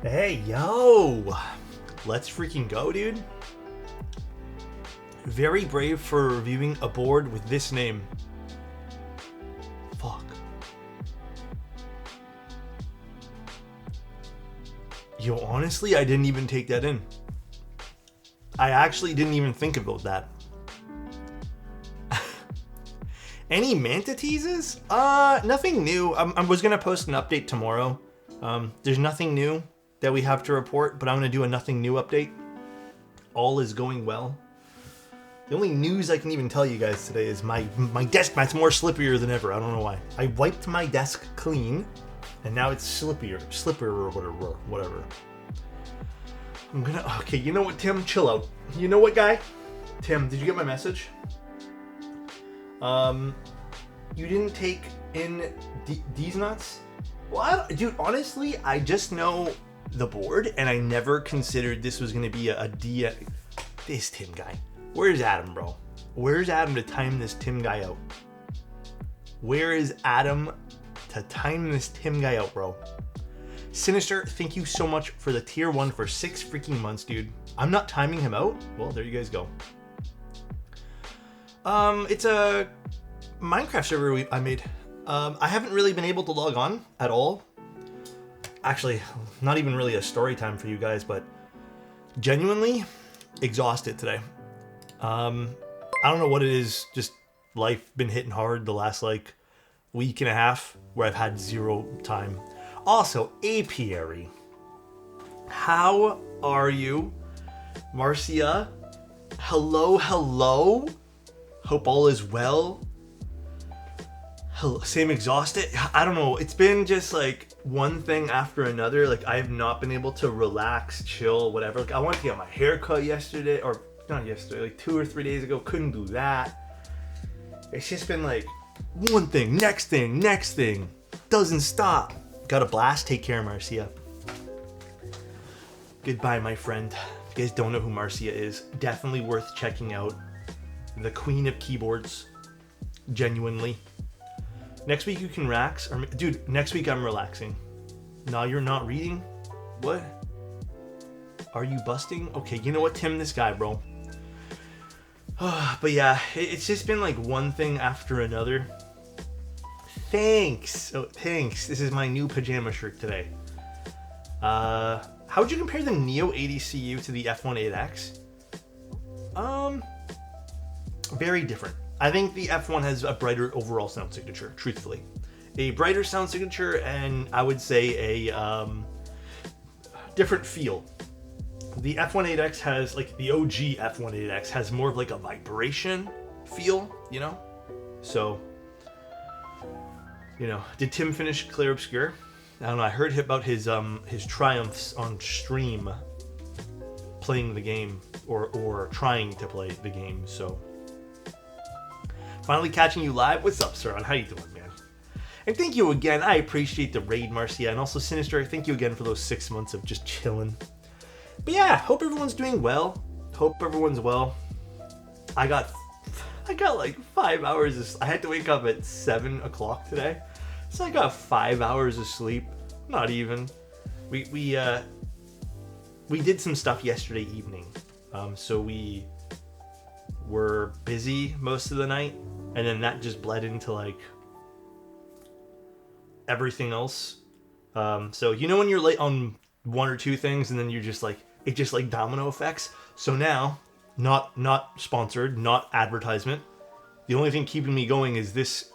Hey, yo! Let's freaking go, dude. Very brave for reviewing a board with this name. Fuck. Yo, honestly, I didn't even take that in. I actually didn't even think about that. Any Manta teases? Nothing new. I was gonna post an update tomorrow. There's nothing new that we have to report, but I'm gonna do a nothing new update. All is going well. The only news I can even tell you guys today is my desk mat's more slippier than ever. I don't know why. I wiped my desk clean, and now it's slippier or whatever. Okay, you know what, Tim? Chill out. You know what, guy? Tim, did you get my message? You didn't take in these nuts? Well, dude, honestly, I just know the board, and I never considered this was going to be a D. This Tim guy. Where's Adam, bro? Where's Adam to time this Tim guy out? Where is Adam to time this Tim guy out, bro? Sinister, thank you so much for the tier 1 for 6 freaking months, dude. I'm not timing him out. Well, there you guys go. It's a Minecraft server I made. I haven't really been able to log on at all. Actually, not even really a story time for you guys, but genuinely exhausted today. I don't know what it is, just life been hitting hard the last like week and a half where I've had zero time. Also, apiary. How are you? Marcia? Hello. Hope all is well. Same exhausted. I don't know. It's been just like one thing after another. Like I have not been able to relax, chill, whatever. Like I wanted to get my hair cut yesterday, or not yesterday, like 2 or 3 days ago. Couldn't do that. It's just been like one thing, next thing. Doesn't stop. Got a blast. Take care, Marcia. Goodbye, my friend. If you guys don't know who Marcia is, definitely worth checking out. The queen of keyboards. Genuinely. Next week you can relax. Dude, next week I'm relaxing. No, you're not reading? What? Are you busting? Okay, you know what, Tim, this guy, bro. But yeah, it's just been like one thing after another. Thanks. Oh, thanks. This is my new pajama shirt today. How would you compare the Neo 80CU to the F1 8X? Very different. I think the F1 has a brighter overall sound signature, truthfully. A brighter sound signature, and I would say a different feel. The F1 8X has, like, the OG F1 8X has more of like a vibration feel, you know? So, you know, did Tim finish Clair Obscur? I don't know, I heard about his triumphs on stream playing the game, or trying to play the game, so... Finally catching you live. What's up, Saran? How you doing, man? And thank you again. I appreciate the raid, Marcia. And also, Sinister, thank you again for those 6 months of just chilling. But yeah, hope everyone's doing well. Hope everyone's well. I got like 5 hours I had to wake up at 7 o'clock today. So I got 5 hours of sleep. Not even. We did some stuff yesterday evening. So we were busy most of the night. And then that just bled into like everything else. So you know when you're late on 1 or 2 things and then you're just like, it just like domino effects. So now, not sponsored, not advertisement. The only thing keeping me going is this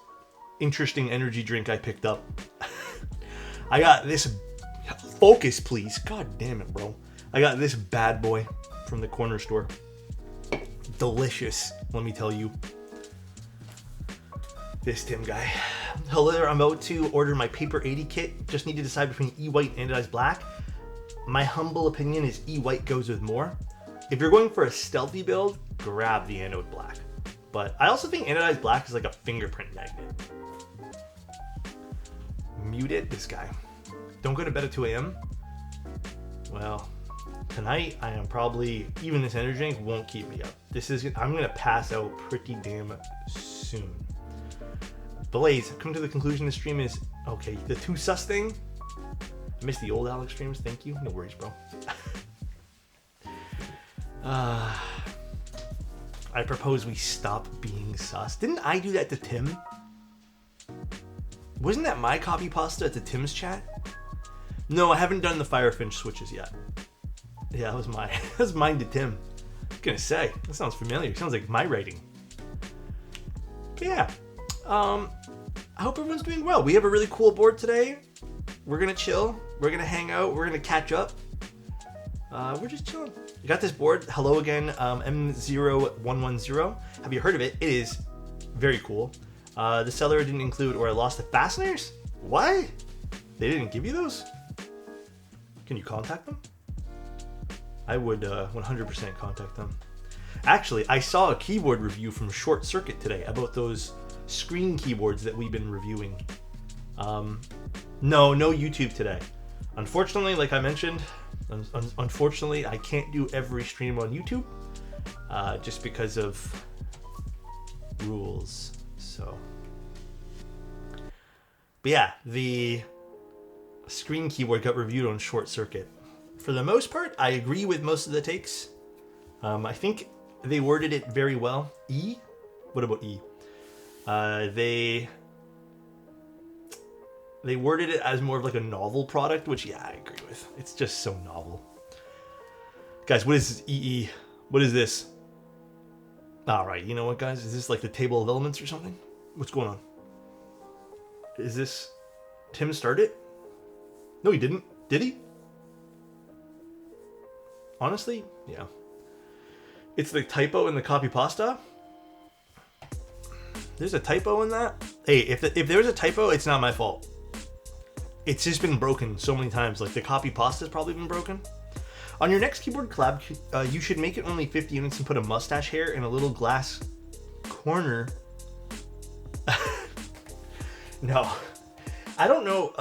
interesting energy drink I picked up. I got this, focus please. God damn it, bro. I got this bad boy from the corner store. Delicious, let me tell you. This Tim guy. Hello there, I'm about to order my Paper 80 kit. Just need to decide between E-White and Anodized Black. My humble opinion is E-White goes with more. If you're going for a stealthy build, grab the Anode Black. But I also think Anodized Black is like a fingerprint magnet. Muted this guy. Don't go to bed at 2 a.m. Well, tonight I am probably, even this energy drink won't keep me up. I'm gonna pass out pretty damn soon. Blaze, I've come to the conclusion the stream is, okay, the 2 sus thing, I miss the old Alex streams. Thank you. No worries, bro. I propose we stop being sus. Didn't I do that to Tim? Wasn't that my copy pasta to Tim's chat? No, I haven't done the Firefinch switches yet. Yeah, that was that was mine to Tim. I was gonna say, that sounds familiar. It sounds like my writing. But yeah, I hope everyone's doing well. We have a really cool board today. We're gonna chill. We're gonna hang out. We're gonna catch up. We're just chilling. We got this board. Hello again, M0110. Have you heard of it? It is very cool. The seller didn't include or I lost the fasteners? What? They didn't give you those? Can you contact them? I would 100% contact them. Actually, I saw a keyboard review from Short Circuit today about those screen keyboards that we've been reviewing. No YouTube today. Unfortunately, like I mentioned, unfortunately, I can't do every stream on YouTube just because of rules. So, but yeah, the screen keyboard got reviewed on Short Circuit. For the most part, I agree with most of the takes. I think they worded it very well. E? What about E? They worded it as more of like a novel product, which yeah, I agree with. It's just so novel. Guys, what is EE? What is this? Alright, you know what, guys? Is this like the table of elements or something? What's going on? Is this... Tim started? No, he didn't. Did he? Honestly, yeah. It's the typo in the copy pasta. There's a typo in that? Hey, if there's a typo, it's not my fault. It's just been broken so many times. Like the copy pasta's probably been broken. On your next keyboard collab, you should make it only 50 units and put a mustache hair in a little glass corner. No, I don't know.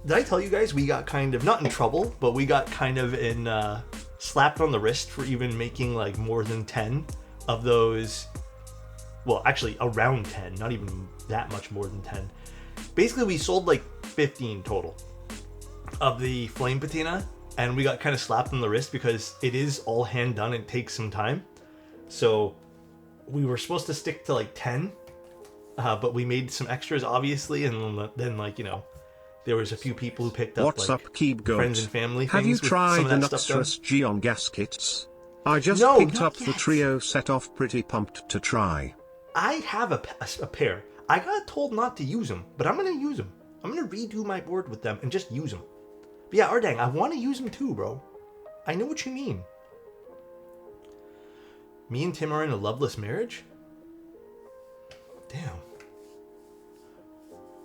Did I tell you guys we got kind of, not in trouble, but we got kind of in slapped on the wrist for even making like more than 10 of those. Well, actually around 10, not even that much more than 10. Basically, we sold like 15 total of the flame patina, and we got kind of slapped on the wrist because it is all hand done. It takes some time. So we were supposed to stick to like 10, but we made some extras, obviously, and then like, you know, there was a few people who picked up What's like up, Keep friends and family Have you things with tried some of the that stuff done. Nuxtress Geon gaskets? I just No, picked not up the yet. trio set off, pretty pumped to try. I have a pair. I got told not to use them, but I'm going to use them. I'm going to redo my board with them and just use them. But yeah, Ardang, I want to use them too, bro. I know what you mean. Me and Tim are in a loveless marriage? Damn.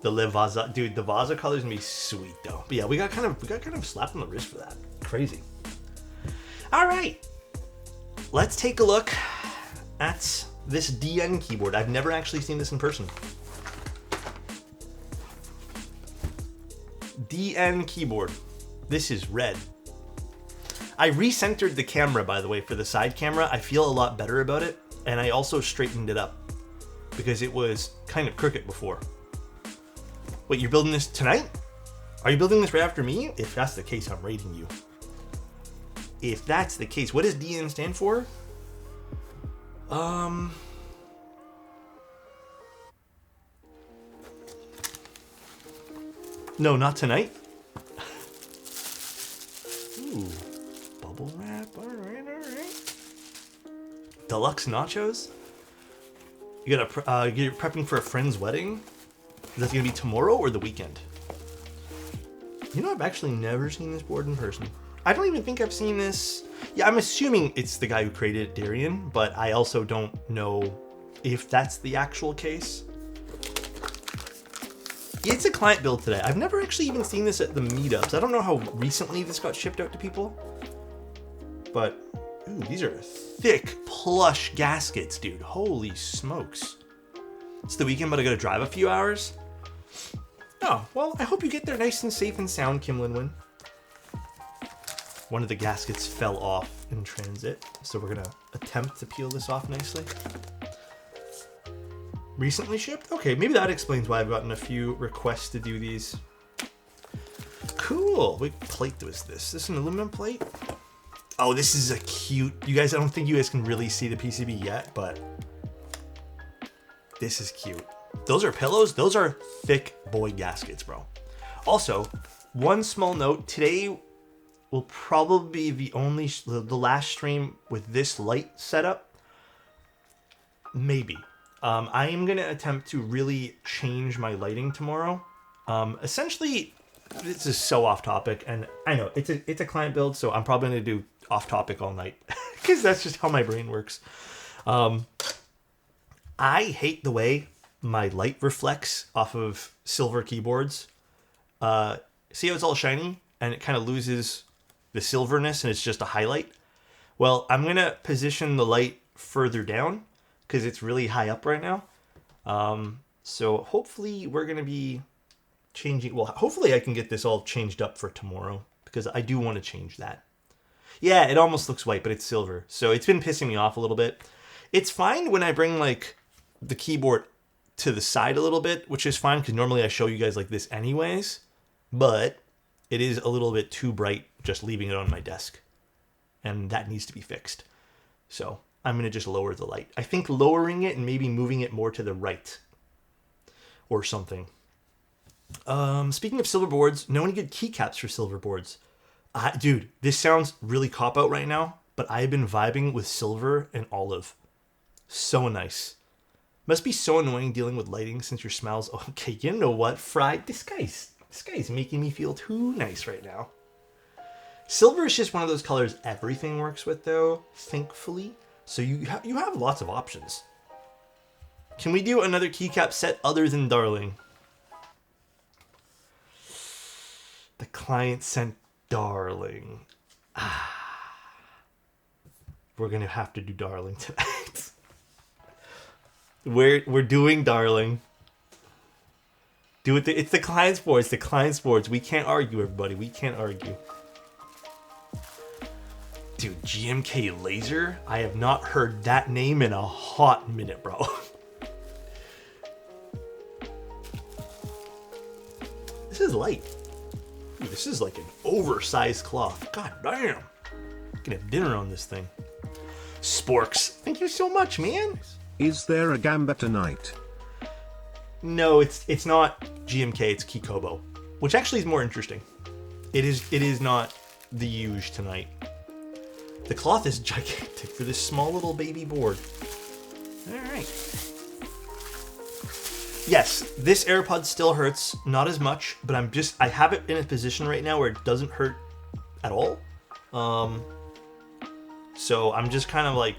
The Le Vaza, dude, the Vaza color's gonna be sweet though. But yeah, we got kind of slapped on the wrist for that. Crazy. All right, let's take a look at this DN keyboard. I've never actually seen this in person. DN keyboard. This is red. I recentered the camera, by the way, for the side camera. I feel a lot better about it, and I also straightened it up because it was kind of crooked before. Wait, you're building this tonight? Are you building this right after me? If that's the case, I'm rating you. If that's the case, what does DN stand for? No, not tonight. Ooh, bubble wrap. All right. Deluxe nachos. You gotta you're prepping for a friend's wedding. Is that gonna be tomorrow or the weekend? You know, I've actually never seen this board in person. I don't even think I've seen this. Yeah, I'm assuming it's the guy who created it, Darian, but I also don't know if that's the actual case. It's a client build today. I've never actually even seen this at the meetups. I don't know how recently this got shipped out to people, but ooh, these are thick, plush gaskets, dude. Holy smokes. It's the weekend, but I gotta drive a few hours. Oh, well, I hope you get there nice and safe and sound, Kim Linwin. One of the gaskets fell off in transit, so we're gonna attempt to peel this off nicely. Recently shipped? Okay, maybe that explains why I've gotten a few requests to do these. cool. What plate was this? Is this an aluminum plate? Oh, this is a cute... You guys, I don't think you guys can really see the PCB yet, but... This is cute. Those are pillows. Those are thick boy gaskets, bro. Also, one small note. Today will probably be the last stream with this light setup. Maybe. I am going to attempt to really change my lighting tomorrow. Essentially, this is so off topic, and I know it's a client build, so I'm probably going to do off topic all night because that's just how my brain works. I hate the way my light reflects off of silver keyboards. See how it's all shiny and it kind of loses the silverness and it's just a highlight? Well, I'm going to position the light further down because it's really high up right now. So hopefully we're going to be changing. Well, hopefully I can get this all changed up for tomorrow because I do want to change that. Yeah, it almost looks white, but it's silver. So it's been pissing me off a little bit. It's fine when I bring like the keyboard to the side a little bit, which is fine because normally I show you guys like this anyways, but it is a little bit too bright just leaving it on my desk, and that needs to be fixed. So I'm going to just lower the light. I think lowering it and maybe moving it more to the right or something. Speaking of silver boards, know any good keycaps for silver boards? Dude, this sounds really cop-out right now, but I've been vibing with silver and olive. So nice. Must be so annoying dealing with lighting since your smells... Okay, you know what, Fry? This guy's making me feel too nice right now. Silver is just one of those colors everything works with, though, thankfully. So you have lots of options. Can we do another keycap set other than Darling? The client sent Darling. We're going to have to do Darling tonight. We're doing Darling. Do it. It's the client's boards. The client's boards. We can't argue, everybody. We can't argue. Dude, GMK Laser? I have not heard that name in a hot minute, bro. This is light. Ooh, this is like an oversized cloth. God damn. I can have dinner on this thing. Sporks. Thank you so much, man. Is there a Gamba tonight? No, it's not GMK, it's Kikobo, which actually is more interesting. It is not the huge tonight. The cloth is gigantic for this small little baby board. All right. Yes, this AirPod still hurts, not as much, but I have it in a position right now where it doesn't hurt at all. So I'm just kind of like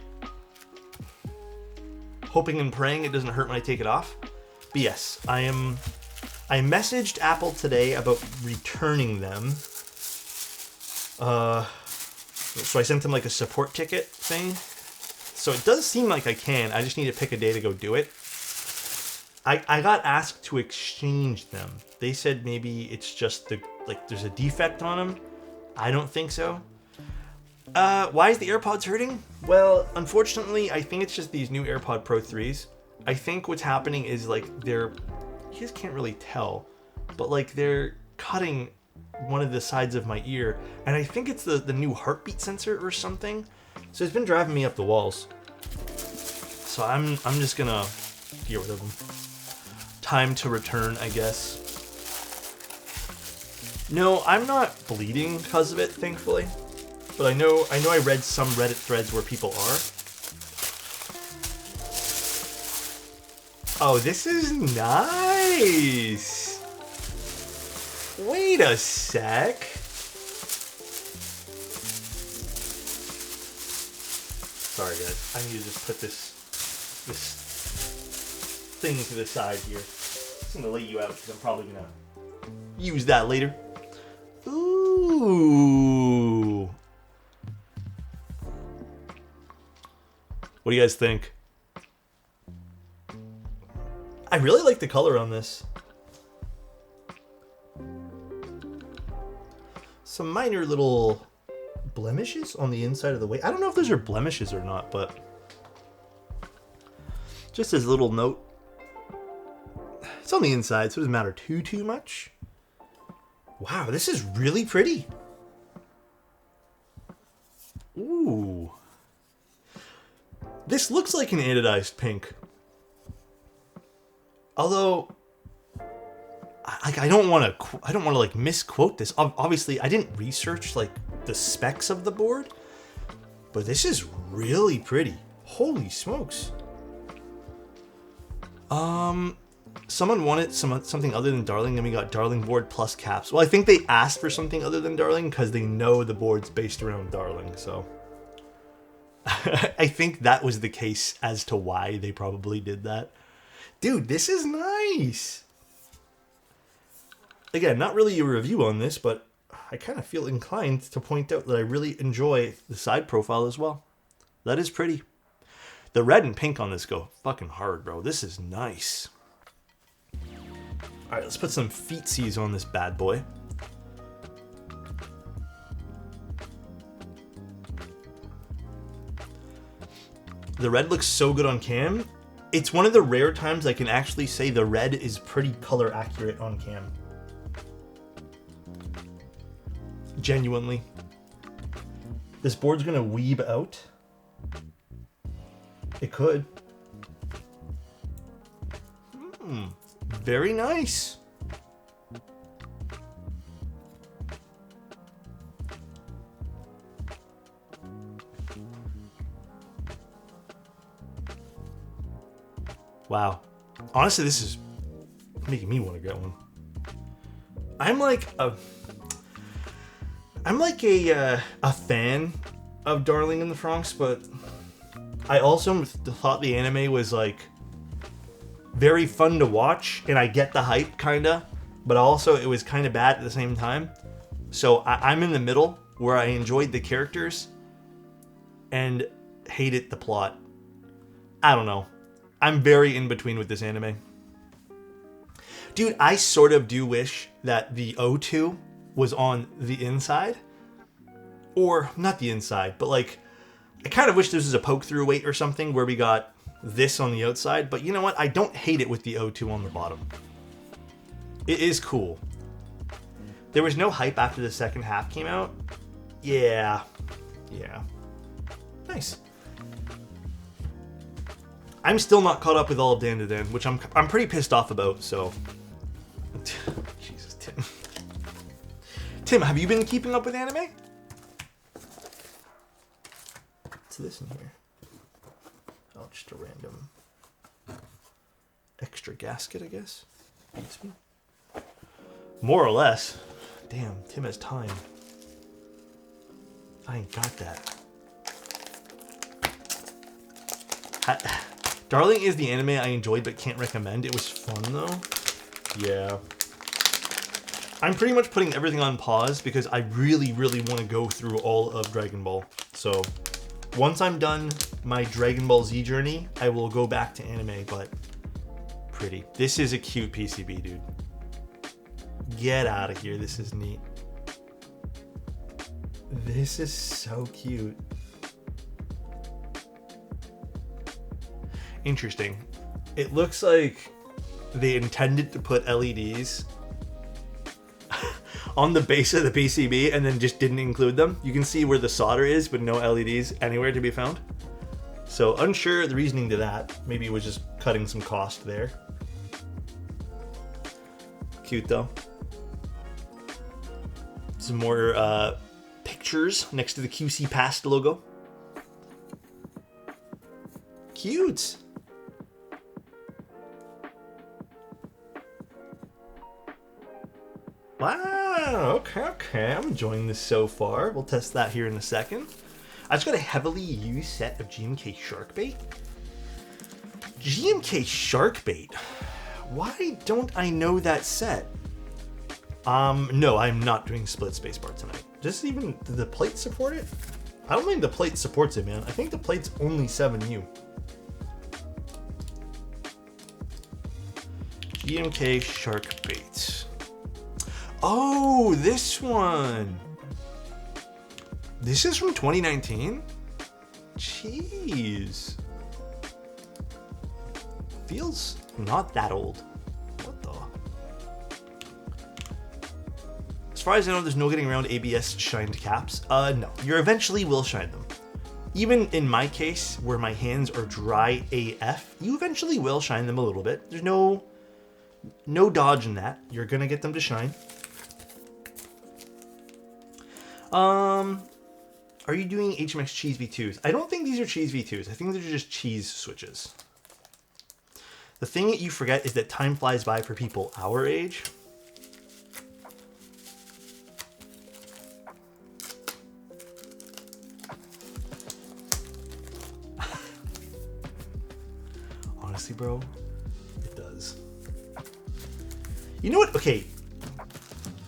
hoping and praying it doesn't hurt when I take it off. But yes, I messaged Apple today about returning them. So I sent them like a support ticket thing. So it does seem like I can. I just need to pick a day to go do it. I got asked to exchange them. They said maybe it's just there's a defect on them. I don't think so. Why is the AirPods hurting? Well, unfortunately, I think it's just these new AirPod Pro 3s. I think what's happening is like you guys can't really tell, but like they're cutting one of the sides of my ear, and I think it's the new heartbeat sensor or something. So it's been driving me up the walls. So I'm just gonna get rid of them. Time to return, I guess. No, I'm not bleeding because of it, thankfully. But I know I read some Reddit threads where people are. Oh, this is nice. Wait a sec. Sorry guys, I need to just put this thing to the side here. I'm gonna lay you out because I'm probably gonna use that later. Ooh. What do you guys think? I really like the color on this. Some minor little blemishes on the inside of the weight. I don't know if those are blemishes or not, but just as a little note. It's on the inside, so it doesn't matter too much. Wow, this is really pretty. Ooh. This looks like an anodized pink. Although, I don't want to like misquote this. Obviously, I didn't research like the specs of the board, but this is really pretty. Holy smokes. Someone wanted something other than Darling, and we got Darling board plus caps. Well, I think they asked for something other than Darling because they know the board's based around Darling, so I think that was the case as to why they probably did that. Dude, this is nice. Again, not really a review on this, but I kind of feel inclined to point out that I really enjoy the side profile as well. That is pretty. The red and pink on this go fucking hard, bro. This is nice. All right, let's put some feetsies on this bad boy. The red looks so good on cam. It's one of the rare times I can actually say the red is pretty color accurate on cam. Genuinely. This board's gonna weeb out. It could. Very nice. Wow. Honestly, this is making me want to get one. I'm like a fan of Darling in the Franxx, but I also thought the anime was like very fun to watch, and I get the hype kinda, but also it was kind of bad at the same time. So I'm in the middle where I enjoyed the characters and hated the plot. I don't know. I'm very in between with this anime. Dude, I sort of do wish that the O2 was on the inside. Or, not the inside, but like, I kind of wish this was a poke-through weight or something where we got this on the outside. But you know what? I don't hate it with the O2 on the bottom. It is cool. There was no hype after the second half came out. Yeah. Nice. I'm still not caught up with all of Dan to Dan, which I'm pretty pissed off about, so... Jesus, Tim. Tim, have you been keeping up with anime? What's this in here? Oh, just a random... extra gasket, I guess? More or less. Damn, Tim has time. I ain't got that. Darling is the anime I enjoyed but can't recommend. It was fun though. Yeah. I'm pretty much putting everything on pause because I really, really want to go through all of Dragon Ball. So once I'm done my Dragon Ball Z journey, I will go back to anime, but pretty. This is a cute PCB, dude. Get out of here. This is neat. This is so cute. Interesting. It looks like they intended to put LEDs on the base of the PCB and then just didn't include them. You can see where the solder is, but no LEDs anywhere to be found. So unsure the reasoning to that. Maybe it was just cutting some cost there. Cute though. Some more pictures next to the QC Past logo. Cute. Wow, okay. I'm enjoying this so far. We'll test that here in a second. I just got a heavily used set of GMK Sharkbait. GMK Sharkbait? Why don't I know that set? No, I'm not doing split spacebar tonight. Does the plate support it? I don't think the plate supports it, man. I think the plate's only 7U. GMK Sharkbait. Oh, this one. This is from 2019? Jeez. Feels not that old. What the? As far as I know, there's no getting around ABS shined caps. No, you eventually will shine them. Even in my case, where my hands are dry AF, you eventually will shine them a little bit. There's no dodging that. You're gonna get them to shine. Are you doing HMX Cheese V2s? I don't think these are Cheese V2s. I think they're just cheese switches. The thing that you forget is that time flies by for people our age. Honestly, bro, it does. You know what? Okay,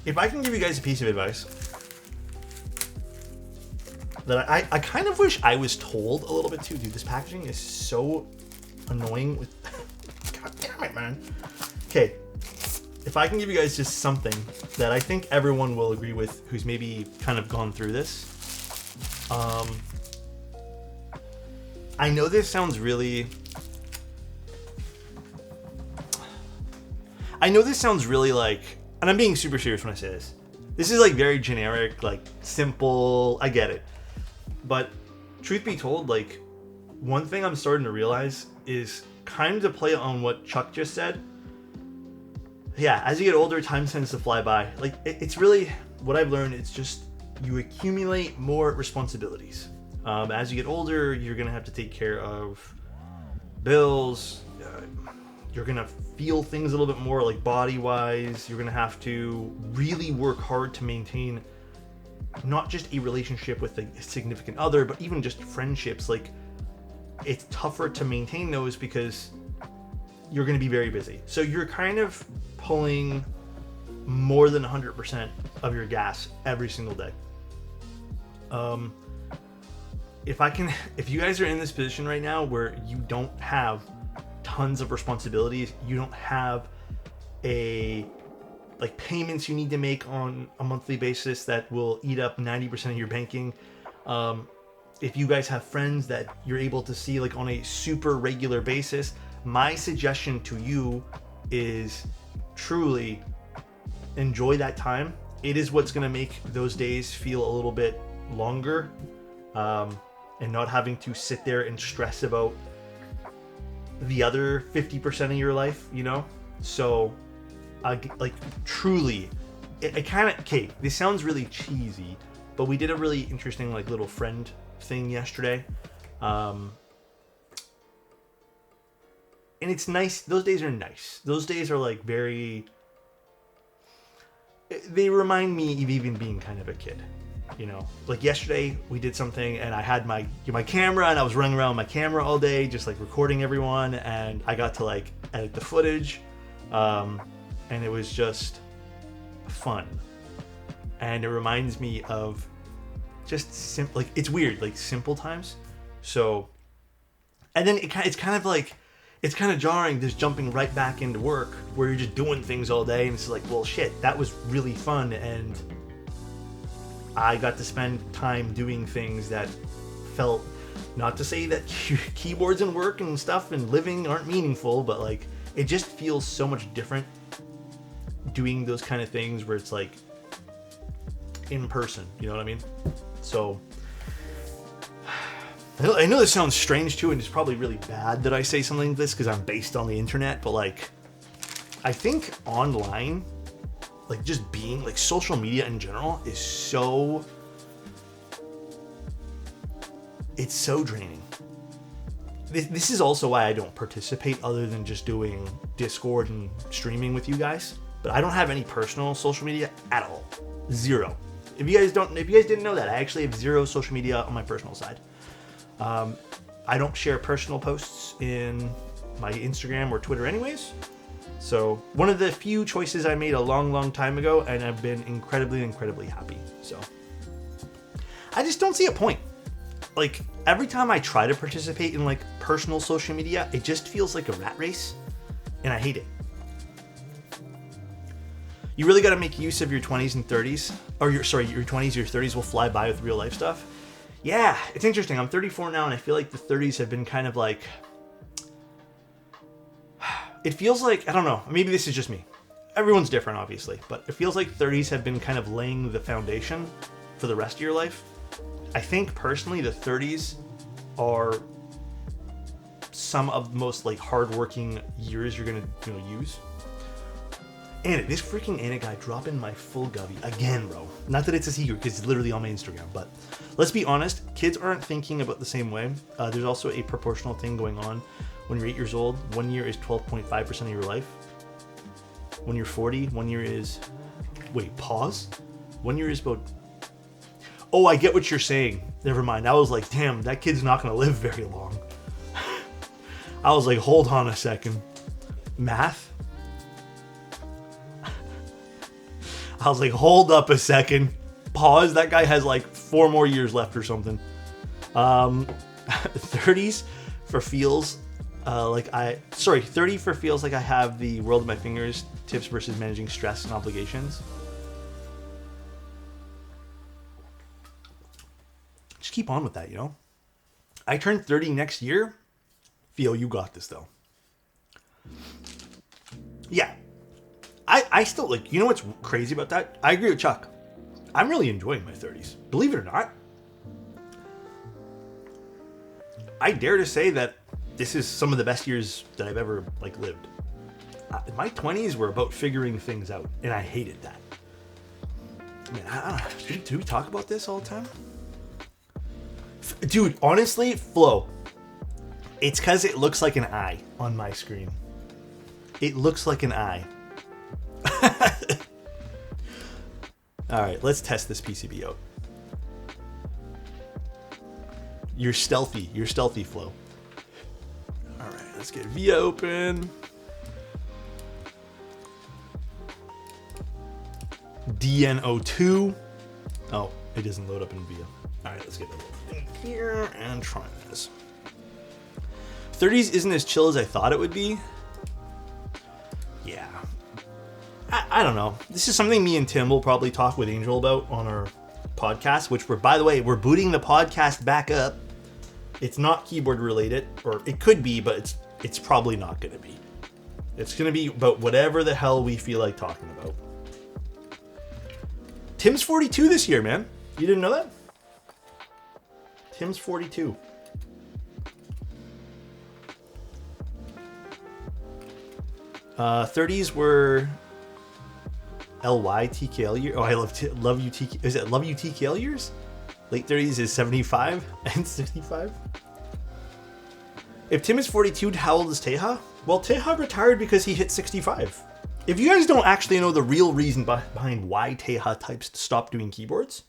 if I can give you guys a piece of advice that I kind of wish I was told a little bit too. Dude, this packaging is so annoying with... God damn it, man. Okay, if I can give you guys just something that I think everyone will agree with who's maybe kind of gone through this. I know this sounds really... like, and I'm being super serious when I say this. This is like very generic, like simple, I get it. But truth be told, like, one thing I'm starting to realize is kind of to play on what Chuck just said. Yeah, as you get older, time tends to fly by. Like, it's really, what I've learned, it's just, you accumulate more responsibilities. As you get older, you're going to have to take care of bills. You're going to feel things a little bit more, like body-wise. You're going to have to really work hard to maintain not just a relationship with a significant other, but even just friendships. Like, it's tougher to maintain those because you're going to be very busy. So you're kind of pulling more than 100% of your gas every single day. If you guys are in this position right now where you don't have tons of responsibilities, you don't have like payments you need to make on a monthly basis that will eat up 90% of your banking. If you guys have friends that you're able to see like on a super regular basis, my suggestion to you is truly enjoy that time. It is what's going to make those days feel a little bit longer, and not having to sit there and stress about the other 50% of your life, you know? So, like, truly, it kind of, okay, this sounds really cheesy, but we did a really interesting, like, little friend thing yesterday. And it's nice. Those days are nice. Those days are, like, very, they remind me of even being kind of a kid. You know, like yesterday we did something and I had my camera and I was running around with my camera all day, just like recording everyone, and I got to like edit the footage, and it was just fun. And it reminds me of just like, it's weird, like simple times. So, and then it's kind of like, it's kind of jarring just jumping right back into work where you're just doing things all day, and it's like, well, shit, that was really fun, and I got to spend time doing things that felt, not to say that keyboards and work and stuff and living aren't meaningful, but like, it just feels so much different doing those kind of things where it's like in person, you know what I mean? So, I know this sounds strange too, and it's probably really bad that I say something like this because I'm based on the internet, but like, I think online, like just being like social media in general is so, it's so draining. This is also why I don't participate other than just doing Discord and streaming with you guys. But I don't have any personal social media at all. Zero. If you guys didn't know that, I actually have zero social media on my personal side. I don't share personal posts in my Instagram or Twitter anyways. So one of the few choices I made a long time ago, and I've been incredibly happy. So I just don't see a point. Like, every time I try to participate in like personal social media, it just feels like a rat race, and I hate it. You really got to make use of your 20s and 30s, or your 20s, your 30s will fly by with real life stuff. Yeah, it's interesting. I'm 34 now, and I feel like the 30s have been kind of like, it feels like, I don't know, maybe this is just me. everyone's different, obviously, but it feels like 30s have been kind of laying the foundation for the rest of your life. I think personally the 30s are some of the most like hardworking years you're gonna use. And this freaking Anna guy dropping my full gubby again, bro. Not that it's a secret because it's literally on my Instagram, but let's be honest, kids aren't thinking about the same way. There's also a proportional thing going on. When you're 8 years old, 1 year is 12.5% of your life. When you're 40, 1 year is... Wait, pause? 1 year is about... Oh, I get what you're saying. Never mind. I was like, damn, that kid's not going to live very long. I was like, hold on a second. Math? I was like, hold up a second. Pause. That guy has like 4 more years left or something. 30s for feels... 30 for feels like I have the world at my fingers. Tips versus managing stress and obligations. Just keep on with that, I turn 30 next year. Feel you got this though. Yeah. I still what's crazy about that? I agree with Chuck. I'm really enjoying my 30s. Believe it or not. I dare to say that this is some of the best years that I've ever lived. My 20s were about figuring things out, and I hated that. Man, I don't know. Do we talk about this all the time? Dude, honestly, Flo, it's because it looks like an eye on my screen. It looks like an eye. All right, let's test this PCB out. You're stealthy, Flo. All right, let's get VIA open. DNO2. Oh, it doesn't load up in VIA. All right, let's get it in here and try this. 30s isn't as chill as I thought it would be. Yeah. I don't know. This is something me and Tim will probably talk with Angel about on our podcast, which by the way, we're booting the podcast back up. It's not keyboard related, or it could be, but it's probably not going to be. It's going to be about whatever the hell we feel like talking about. Tim's 42 this year, man. You didn't know that? Tim's 42. Uh, 30s were LY TKL year. Oh, I love you TK. Is it love you TKL years? Late 30s is 75 and 65. If Tim is 42, how old is Teja? Well, Teja retired because he hit 65. If you guys don't actually know the real reason behind why Teja types stopped doing keyboards,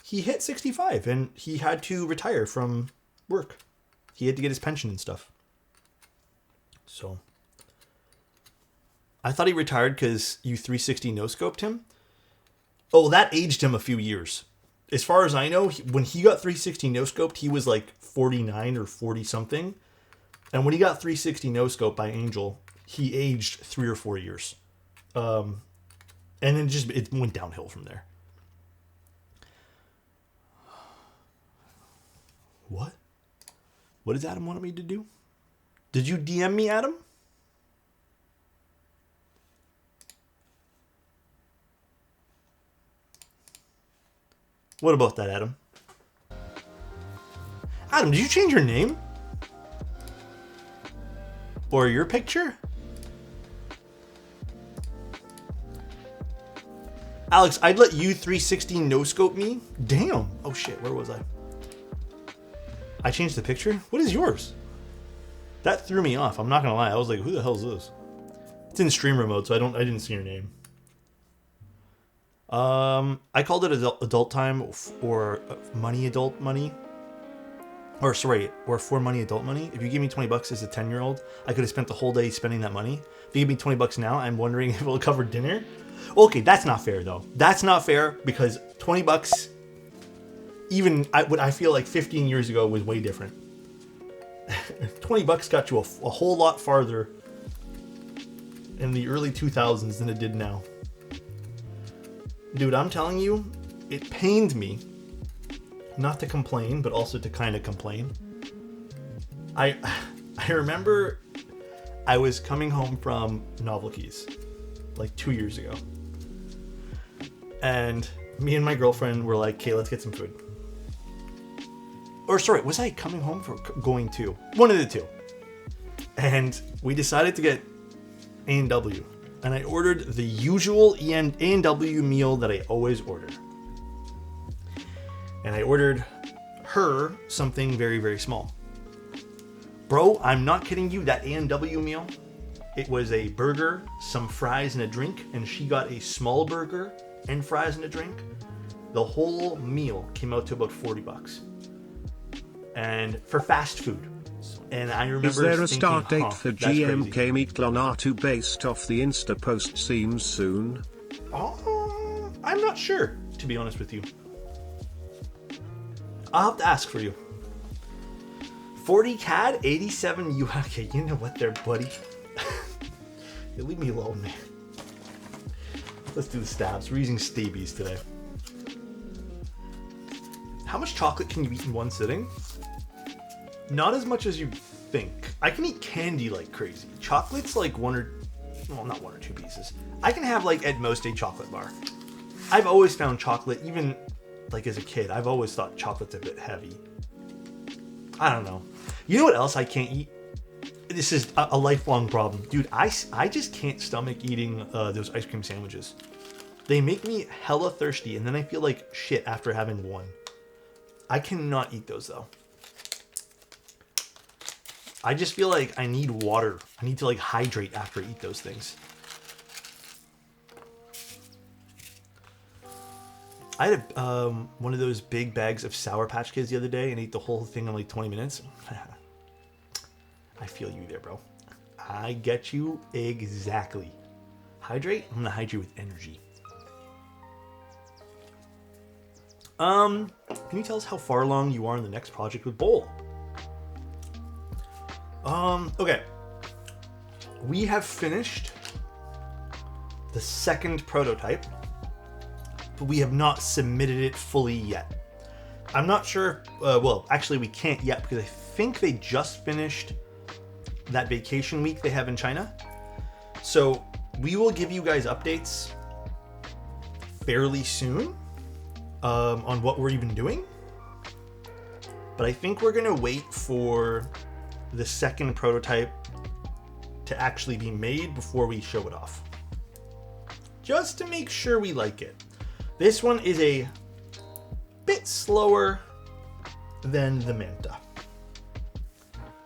he hit 65 and he had to retire from work. He had to get his pension and stuff. So I thought he retired because you 360 no-scoped him. Oh, that aged him a few years. As far as I know, when he got 360 no-scoped, he was like 49 or 40 something. And when he got 360 no-scoped by Angel, he aged 3 or 4 years. And then it went downhill from there. What? What does Adam want me to do? Did you DM me, Adam? What about that, Adam? Adam, did you change your name? Or your picture? Alex, I'd let you 360 no-scope me? Damn. Oh shit, where was I? I changed the picture? What is yours? That threw me off. I'm not gonna lie. I was like, who the hell is this? It's in streamer mode, so I didn't see your name. I called it adult time or money adult money. Or for money adult money. If you give me $20 as a 10-year-old, I could have spent the whole day spending that money. If you give me $20 now, I'm wondering if it'll cover dinner. Okay, that's not fair though. That's not fair because $20, even what I feel like 15 years ago was way different. $20 got you a whole lot farther in the early 2000s than it did now. Dude, I'm telling you, it pained me not to complain, but also to kind of complain. I remember I was coming home from Novel Keys, like 2 years ago. And me and my girlfriend were like, okay, let's get some food. Or sorry, was I coming home for going to? One of the two. And we decided to get A&W. And I ordered the usual A&W meal that I always order. And I ordered her something very, very small. Bro, I'm not kidding you, that A&W meal, it was a burger, some fries, and a drink, and she got a small burger and fries and a drink. The whole meal came out to about $40. And for fast food. And I remember Is there a thinking, start date for that's crazy. GMK Meat Lonatu based off the Insta post seems soon? Oh, I'm not sure, to be honest with you. I'll have to ask for you. 40 CAD, 87 U. Okay, you know what there, buddy. Yeah, leave me alone, man. Let's do the stabs. We're using Stabies today. How much chocolate can you eat in one sitting? Not as much as you think. I can eat candy like crazy. Chocolate's like not 1 or 2 pieces. I can have like at most a chocolate bar. I've always found chocolate, even like as a kid, I've always thought chocolate's a bit heavy. I don't know. You know what else I can't eat? This is a lifelong problem. Dude, I just can't stomach eating those ice cream sandwiches. They make me hella thirsty, and then I feel like shit after having one. I cannot eat those, though. I just feel like I need water. I need to, like, hydrate after I eat those things. I had one of those big bags of Sour Patch Kids the other day and ate the whole thing in like 20 minutes. I feel you there, bro. I get you exactly. Hydrate? I'm gonna hydrate with energy. Can you tell us how far along you are in the next project with Bowl? Okay. We have finished the second prototype, but we have not submitted it fully yet. I'm not sure, well, actually we can't yet because I think they just finished that vacation week they have in China. So we will give you guys updates fairly soon on what we're even doing. But I think we're gonna wait for the second prototype to actually be made before we show it off. Just to make sure we like it. This one is a bit slower than the Manta.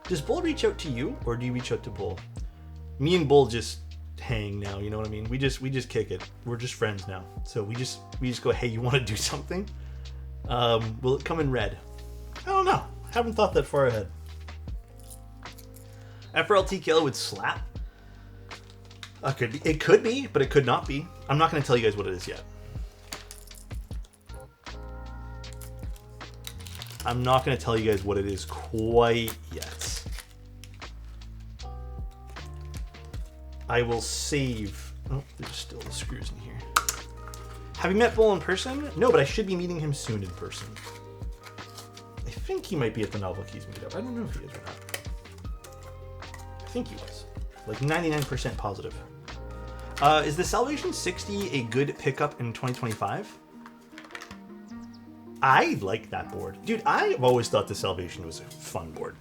Does Bull reach out to you, or do you reach out to Bull? Me and Bull just hang now, you know what I mean? We just kick it. We're just friends now. So we just go, hey, you want to do something? Will it come in red? I don't know. I haven't thought that far ahead. FRL TKL would slap. It could be, but it could not be. I'm not going to tell you guys what it is yet. I'm not going to tell you guys what it is quite yet. I will save... Oh, there's still the screws in here. Have you met Bull in person? No, but I should be meeting him soon in person. I think he might be at the Novel Keys meetup. I don't know if he is or not. I think he was. Like 99% positive. Is the Salvation 60 a good pickup in 2025? I like that board. Dude, I've always thought the Salvation was a fun board.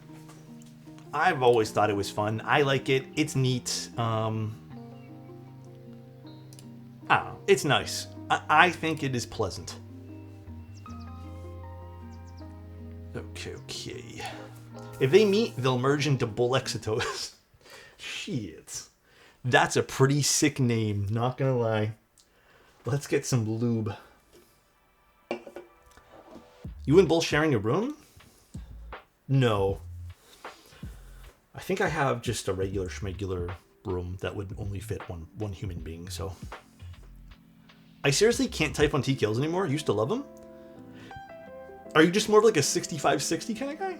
I've always thought it was fun. I like it. It's neat. I don't know. It's nice. I think it is pleasant. Okay. If they meet, they'll merge into Bull Alexotos. Shit. That's a pretty sick name, not gonna lie. Let's get some lube. You and Bull sharing a room? No. I think I have just a regular schmegular room that would only fit one human being, so. I seriously can't type on TKLs anymore. I used to love them. Are you just more of like a 65-60 kind of guy?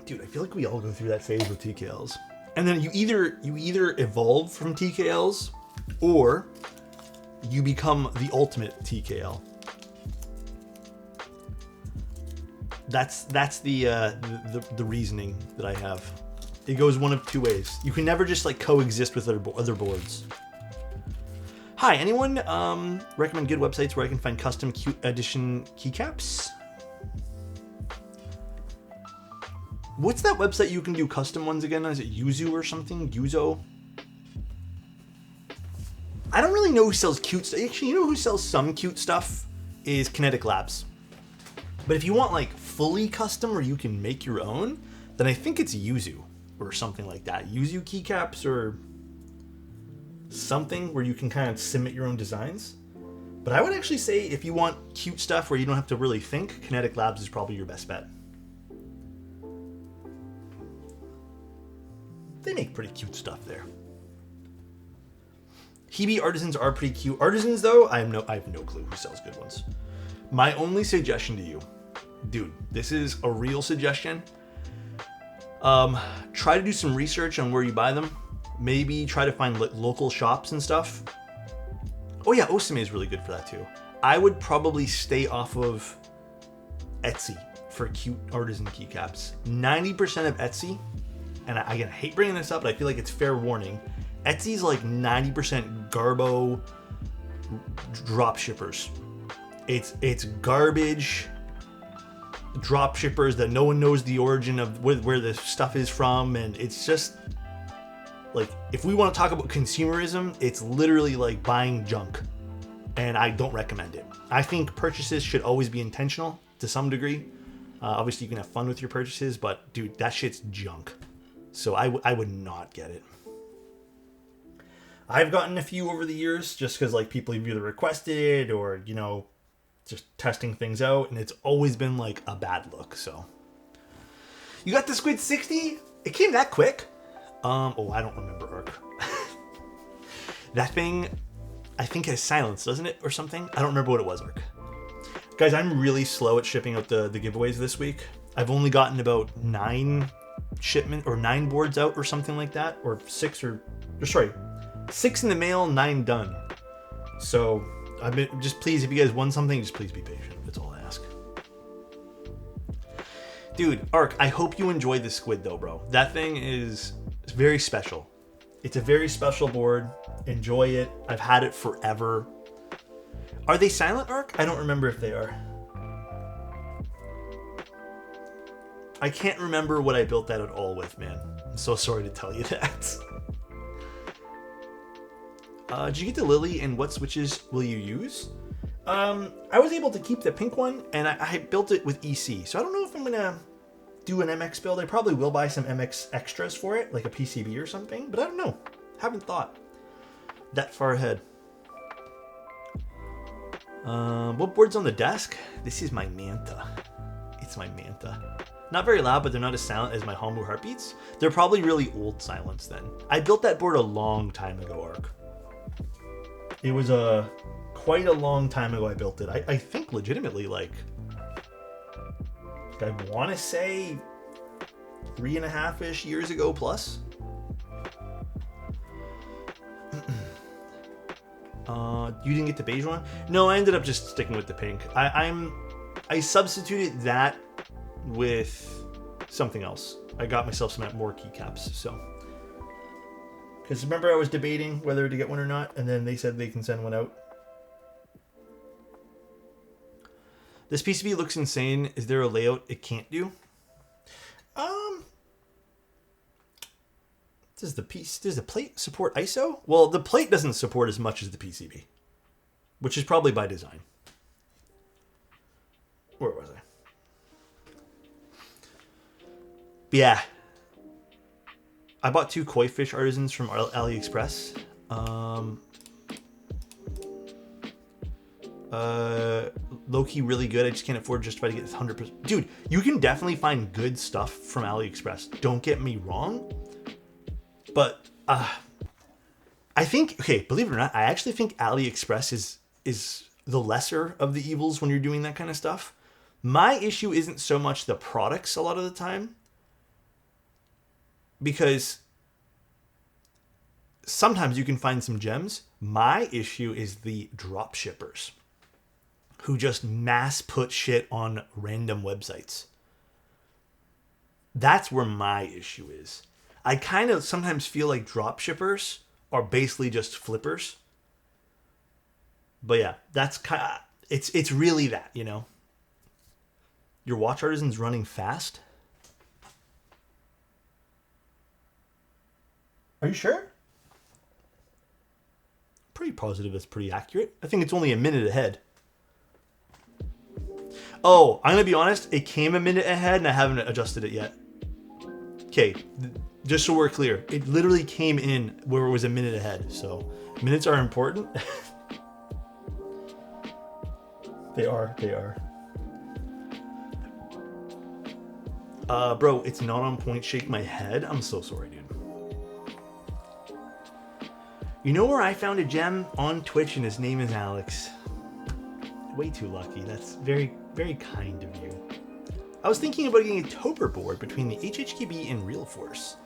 Dude, I feel like we all go through that phase with TKLs. And then you either evolve from TKLs or you become the ultimate TKL. That's the reasoning that I have. It goes one of two ways. You can never just like coexist with other boards. Hi, anyone recommend good websites where I can find custom cute edition keycaps? What's that website you can do custom ones again? Is it Yuzu or something? Yuzo? I don't really know who sells cute stuff. Actually, you know who sells some cute stuff? Is Kinetic Labs. But if you want like fully custom where you can make your own, then I think it's Yuzu or something like that. Yuzu keycaps or something where you can kind of submit your own designs. But I would actually say if you want cute stuff where you don't have to really think, Kinetic Labs is probably your best bet. They make pretty cute stuff there. Hebe artisans are pretty cute. Artisans, though, I have no clue who sells good ones. My only suggestion to you, dude, this is a real suggestion. Try to do some research on where you buy them. Maybe try to find local shops and stuff. Oh yeah, Osame is really good for that too. I would probably stay off of Etsy for cute artisan keycaps. 90% of Etsy, and I hate bringing this up, but I feel like it's fair warning. Etsy's like 90% garbo drop shippers. It's garbage drop shippers that no one knows the origin of where the stuff is from, and it's just like, if we want to talk about consumerism, it's literally like buying junk, and I don't recommend it. I think purchases should always be intentional to some degree. Obviously, you can have fun with your purchases, but dude, that shit's junk. So I would not get it. I've gotten a few over the years just because like people have either requested it or, you know, just testing things out, and it's always been like a bad look. So you got the Squid 60? It came that quick? Oh, I don't remember Arc. That thing, I think has silence, doesn't it? Or something? I don't remember what it was, Arc. Guys, I'm really slow at shipping out the giveaways this week. I've only gotten about 9 boards out or something like that. Or 6 in the mail, 9 done. So, just please, if you guys won something, just please be patient. That's all I ask. Dude, Arc, I hope you enjoyed the squid though, bro. That thing is very special. It's a very special board. Enjoy it. I've had it forever. Are they silent, Arc? I don't remember if they are. I can't remember what I built that at all with, man. I'm so sorry to tell you that. Did you get the Lily, and what switches will you use? I was able to keep the pink one, and I built it with EC. So I don't know if I'm going to do an MX build. I probably will buy some MX extras for it, like a PCB or something, but I don't know. Haven't thought that far ahead. What board's on the desk? This is my Manta. It's my Manta. Not very loud, but they're not as silent as my Hombu Heartbeats. They're probably really old silence then. I built that board a long time ago, Arc. It was quite a long time ago I built it. I think legitimately, like I want to say 3.5-ish years ago plus. You didn't get the beige one? No, I ended up just sticking with the pink. I substituted that with something else. I got myself some more keycaps, so. Because remember I was debating whether to get one or not, and then they said they can send one out. This PCB looks insane. Is there a layout it can't do? Does the plate support ISO? Well, the plate doesn't support as much as the PCB, which is probably by design. Where was I? But yeah. I bought 2 koi fish artisans from AliExpress. Low-key really good. I just can't afford just to get this 100%. Dude, you can definitely find good stuff from AliExpress. Don't get me wrong. But I think, okay, believe it or not, I actually think AliExpress is the lesser of the evils when you're doing that kind of stuff. My issue isn't so much the products a lot of the time, because sometimes you can find some gems. My issue is the drop shippers who just mass put shit on random websites. That's where my issue is. I kind of sometimes feel like drop shippers are basically just flippers But yeah, that's kind of, it's really that, Your watch artisan's running fast? Are you sure? Pretty positive it's pretty accurate. I think it's only a minute ahead. Oh, I'm going to be honest. It came a minute ahead and I haven't adjusted it yet. Okay, just so we're clear. It literally came in where it was a minute ahead. So minutes are important. They are. Bro, it's not on point. Shake my head. I'm so sorry, dude. You know where I found a gem? On Twitch, and his name is Alex. Way too lucky. That's very, very kind of you. I was thinking about getting a Toper board between the HHKB and Real Force.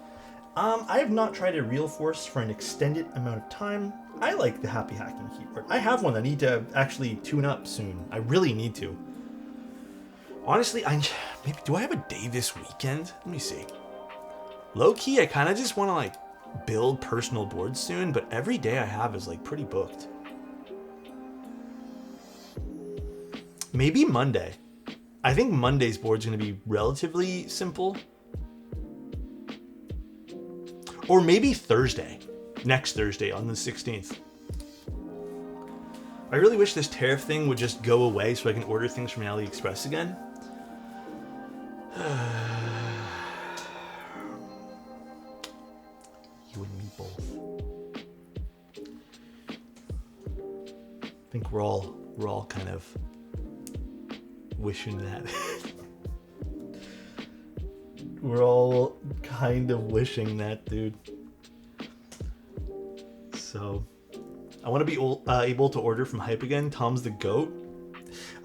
I have not tried a Real Force for an extended amount of time. I like the Happy Hacking keyboard. I have one I need to actually tune up soon. I really need to. Honestly, maybe do I have a day this weekend? Let me see. Low key, I kind of just want to like build personal boards soon, but every day I have is like pretty booked. Maybe Monday. I think Monday's board's going to be relatively simple. Or maybe Thursday. Next Thursday on the 16th. I really wish this tariff thing would just go away so I can order things from AliExpress again. You and me both. I think we're all kind of wishing that. We're all kind of wishing that, dude. So, I want to be able to order from Hype again. Tom's the GOAT.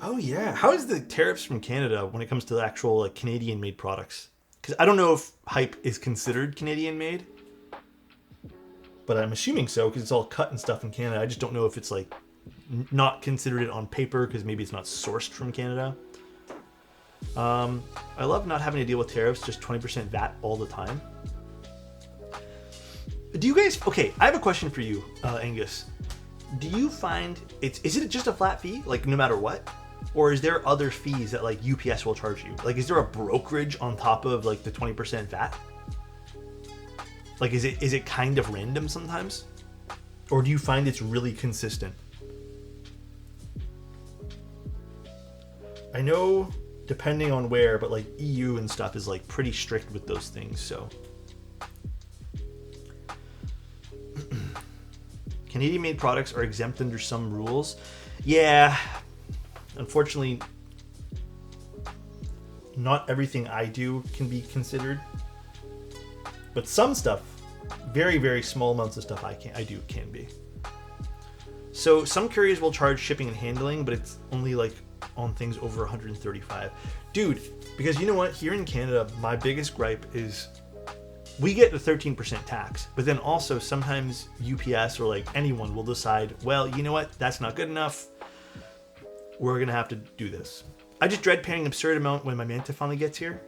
Oh yeah, how is the tariffs from Canada when it comes to the actual like Canadian-made products? Because I don't know if Hype is considered Canadian-made, but I'm assuming so because it's all cut and stuff in Canada. I just don't know if it's like not considered it on paper because maybe it's not sourced from Canada. I love not having to deal with tariffs, just 20% VAT all the time. Do you guys, okay, I have a question for you, Angus. Do you find is it just a flat fee, like no matter what? Or is there other fees that like UPS will charge you? Like, is there a brokerage on top of like the 20% VAT? Like, is it kind of random sometimes? Or do you find it's really consistent? I know depending on where, but like EU and stuff is like pretty strict with those things, so. Canadian-made products are exempt under some rules. Yeah, unfortunately, not everything I do can be considered. But some stuff, very, very small amounts of stuff I do can be. So some couriers will charge shipping and handling, but it's only like on things over 135. Dude, because you know what? Here in Canada, my biggest gripe is we get the 13% tax, but then also sometimes UPS or like anyone will decide, well, you know what? That's not good enough. We're going to have to do this. I just dread paying an absurd amount when my Manta finally gets here.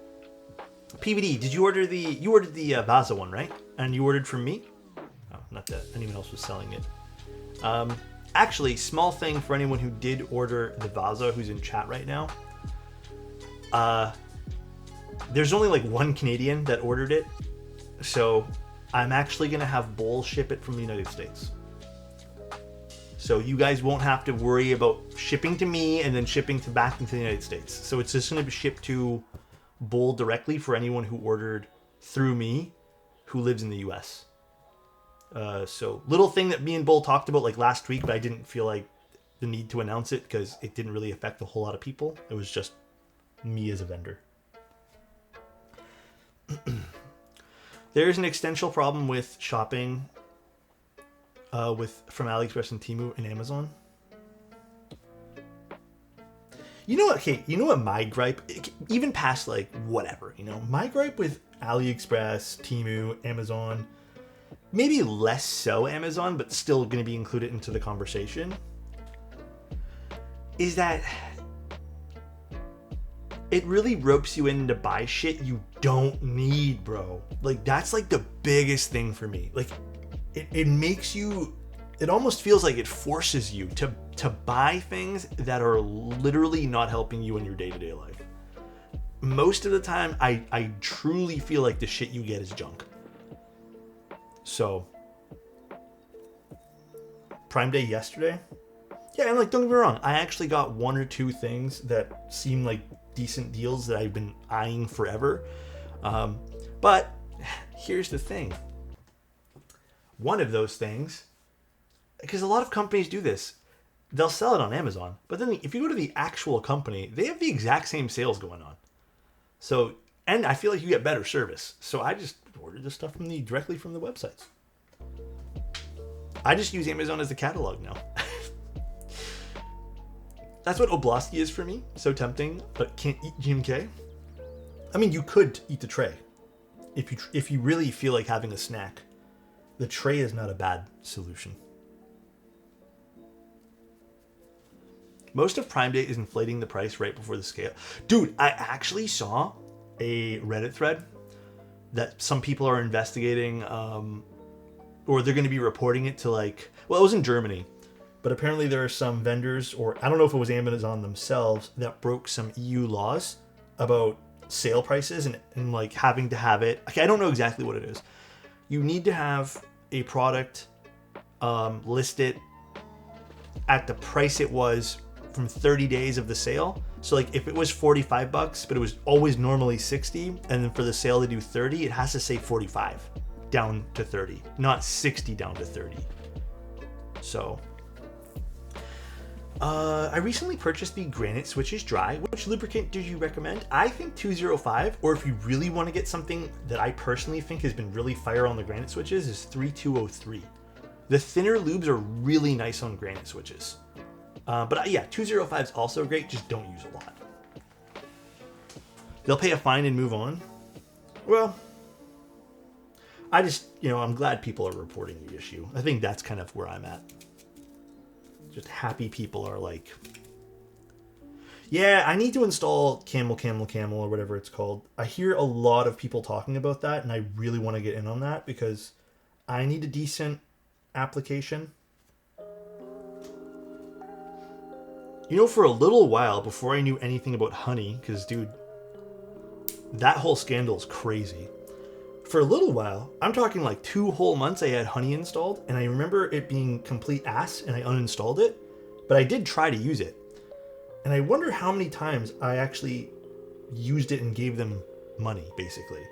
PVD, did you order you ordered the Vaza one, right? And you ordered from me? Oh, not that anyone else was selling it. Actually, small thing for anyone who did order the Vaza who's in chat right now. There's only like one Canadian that ordered it. So I'm actually going to have Bowl ship it from the United States. So you guys won't have to worry about shipping to me and then shipping back into the United States. So it's just going to be shipped to Bowl directly for anyone who ordered through me who lives in the US. So little thing that me and Bowl talked about like last week, but I didn't feel like the need to announce it because it didn't really affect a whole lot of people. It was just me as a vendor. There's an existential problem with shopping from AliExpress and Temu and Amazon. You know what? Okay, you know what my gripe, even past like whatever, my gripe with AliExpress, Temu, Amazon, maybe less so Amazon, but still going to be included into the conversation, is that it really ropes you in to buy shit you don't need, bro. Like, that's like the biggest thing for me. Like, it makes you it almost feels like it forces you to buy things that are literally not helping you in your day-to-day life. Most of the time, I truly feel like the shit you get is junk. So, Prime Day yesterday? Yeah, and like, don't get me wrong, I actually got one or two things that seem like decent deals that I've been eyeing forever. But here's the thing. One of those things, because a lot of companies do this, they'll sell it on Amazon, but then if you go to the actual company, they have the exact same sales going on. So, and I feel like you get better service. So I just ordered the stuff directly from the websites. I just use Amazon as the catalog now. That's what Oblosky is for me. So tempting, but can't eat GMK. I mean, you could eat the tray. If you really feel like having a snack, the tray is not a bad solution. Most of Prime Day is inflating the price right before the scale. Dude, I actually saw a Reddit thread that some people are investigating, or they're going to be reporting it to like, well, it was in Germany, but apparently there are some vendors, or I don't know if it was Amazon themselves, that broke some EU laws about sale prices and like having to have it. Okay, I don't know exactly what it is. You need to have a product listed at the price it was from 30 days of the sale. So like if it was $45, but it was always normally 60, and then for the sale they do 30, it has to say 45 down to 30, not 60 down to 30. So I recently purchased the Granite Switches Dry. Which lubricant do you recommend? I think 205, or if you really want to get something that I personally think has been really fire on the Granite Switches, is 3203. The thinner lubes are really nice on Granite Switches. But yeah, 205 is also great, just don't use a lot. They'll pay a fine and move on. Well, I just, I'm glad people are reporting the issue. I think that's kind of where I'm at. Just happy people are like, yeah, I need to install Camel, or whatever it's called. I hear a lot of people talking about that, and I really want to get in on that because I need a decent application. For a little while before I knew anything about Honey, because dude, that whole scandal is crazy. For a little while, I'm talking like 2 whole months, I had Honey installed, and I remember it being complete ass, and I uninstalled it, but I did try to use it. And I wonder how many times I actually used it and gave them money, basically.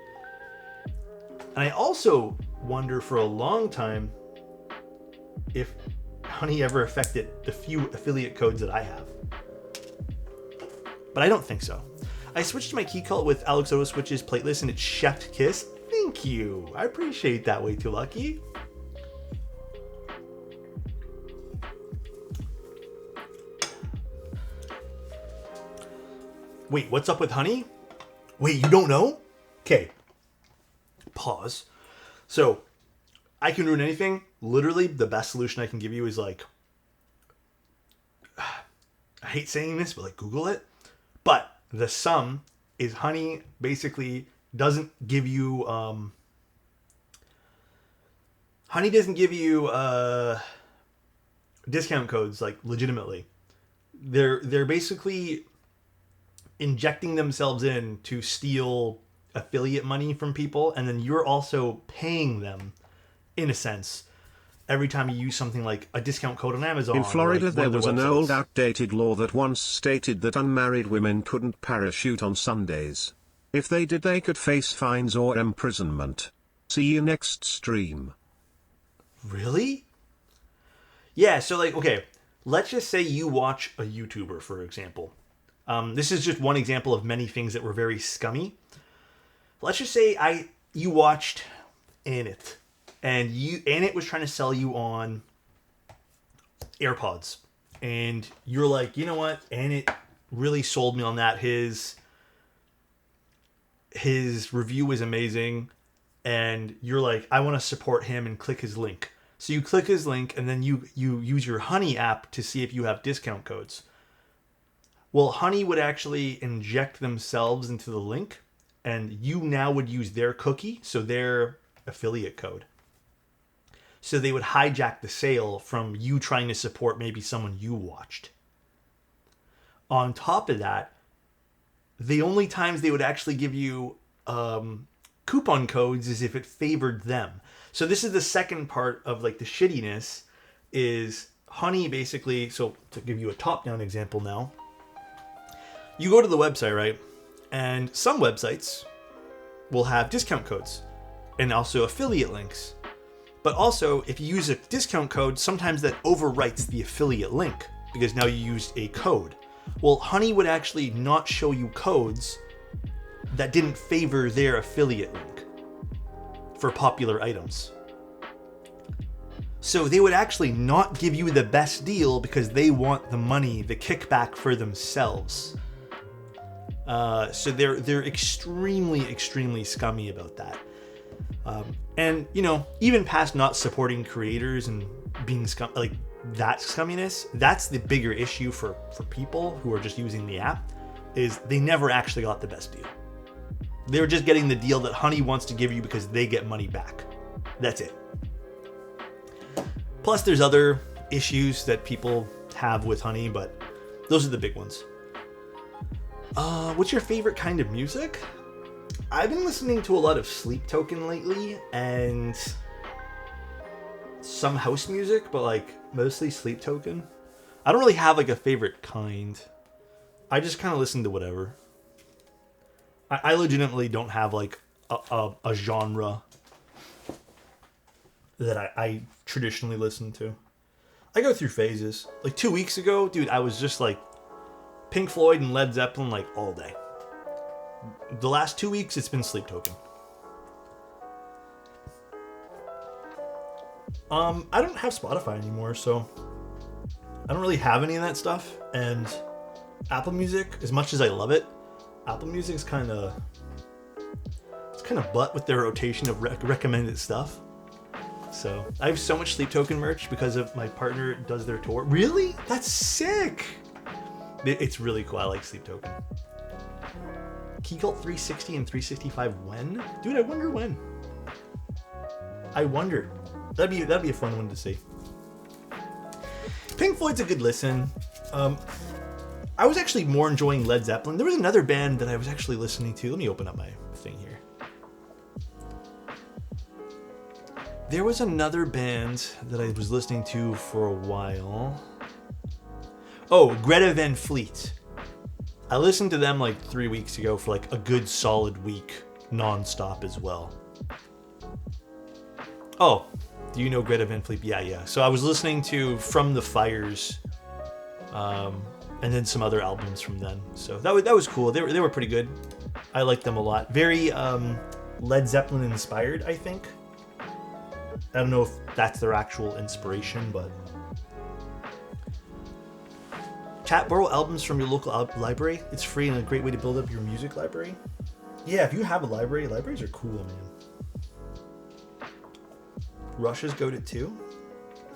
And I also wonder for a long time if Honey ever affected the few affiliate codes that I have. But I don't think so. I switched to my key cult with Alexotos switches plateless and it's Chef's Kiss. Thank you. I appreciate that, Way Too Lucky. Wait, what's up with Honey? Wait, you don't know? Okay. Pause. So, I can ruin anything. Literally, the best solution I can give you is like, I hate saying this, but like Google it. But the sum is Honey basically doesn't give you, Honey doesn't give you discount codes like legitimately. They're basically injecting themselves in to steal affiliate money from people, and then you're also paying them in a sense every time you use something like a discount code on Amazon. In Florida, like there was an old websites. outdated law that once stated that unmarried women couldn't parachute on Sundays. If they did, they could face fines or imprisonment. See you next stream. Really? Yeah, so like, okay, let's just say you watch a YouTuber, for example. This is just one example of many things that were very scummy. Let's just say you watched Annette, and Annette was trying to sell you on AirPods, and you're like, you know what, Annette really sold me on that. His review was amazing, and you're like, I want to support him and click his link. So you click his link, and then you use your Honey app to see if you have discount codes. Well, Honey would actually inject themselves into the link, and you now would use their cookie, so their affiliate code. So they would hijack the sale from you trying to support maybe someone you watched. On top of that, the only times they would actually give you coupon codes is if it favored them. So this is the second part of like the shittiness is Honey basically, so to give you a top-down example now, you go to the website, right? And some websites will have discount codes and also affiliate links. But also, if you use a discount code, sometimes that overwrites the affiliate link because now you used a code. Well, Honey would actually not show you codes that didn't favor their affiliate link for popular items. So they would actually not give you the best deal because they want the money, the kickback for themselves. So they're extremely scummy about that. And you know, even past not supporting creators and being like that scumminess, that's the bigger issue for people who are just using the app, is they never actually got the best deal. They're just getting the deal that Honey wants to give you because they get money back. That's it. Plus, there's other issues that people have with Honey, but those are the big ones. What's your favorite kind of music? I've been listening to a lot of Sleep Token lately and some house music, but like mostly Sleep Token. I don't really have like a favorite kind. I just kind of listen to whatever. I legitimately don't have like a genre that I traditionally listen to. I go through phases. Like 2 weeks ago, dude, I was just like Pink Floyd and Led Zeppelin like all day. The last 2 weeks, it's been Sleep Token. I don't have Spotify anymore, so I don't really have any of that stuff. And Apple Music, as much as I love it, Apple Music's kind of butt with their rotation of recommended stuff. So I have so much Sleep Token merch because of my partner does their tour. Really? That's sick. It's really cool. I like Sleep Token. Key Cult 360 and 365 when? Dude, I wonder when. I wonder. That'd be a fun one to see. Pink Floyd's a good listen. I was actually more enjoying Led Zeppelin. There was another band that I was actually listening to. Let me open up my thing here. There was another band that I was listening to for a while. Oh, Greta Van Fleet. I listened to them like 3 weeks ago for like a good solid week, non-stop as well. Oh, do you know Greta Van Fleet? Yeah. So I was listening to From the Fires, and then some other albums from then. So that was cool. They were pretty good. I liked them a lot. Very Led Zeppelin inspired, I think. I don't know if that's their actual inspiration, but... Chat, borrow albums from your local library. It's free and a great way to build up your music library. Yeah, if you have a library, libraries are cool, man. Rush's Go-To 2?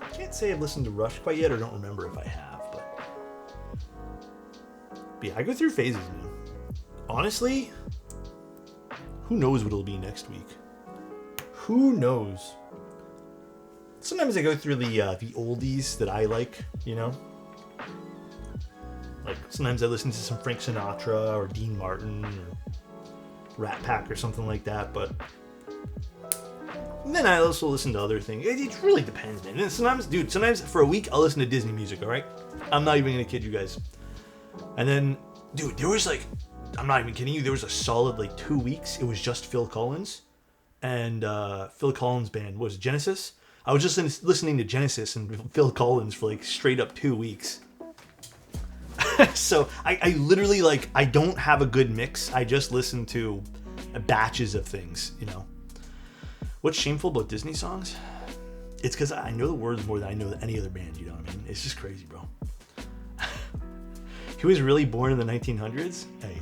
I can't say I've listened to Rush quite yet, or don't remember if I have, but yeah, I go through phases, man. Honestly, who knows what it'll be next week? Who knows? Sometimes I go through the oldies that I like, you know? Like, sometimes I listen to some Frank Sinatra or Dean Martin or Rat Pack or something like that, but then I also listen to other things. It really depends, man. And sometimes for a week, I'll listen to Disney music, alright? I'm not even gonna kid you guys. And then, dude, there was like, I'm not even kidding you, there was a solid like 2 weeks, it was just Phil Collins. And Phil Collins' band was Genesis. I was just listening to Genesis and Phil Collins for like straight up 2 weeks. So I literally like, I don't have a good mix. I just listen to batches of things, you know. What's shameful about Disney songs? It's because I know the words more than I know any other band, you know what I mean? It's just crazy, bro. He was really born in the 1900s? Hey.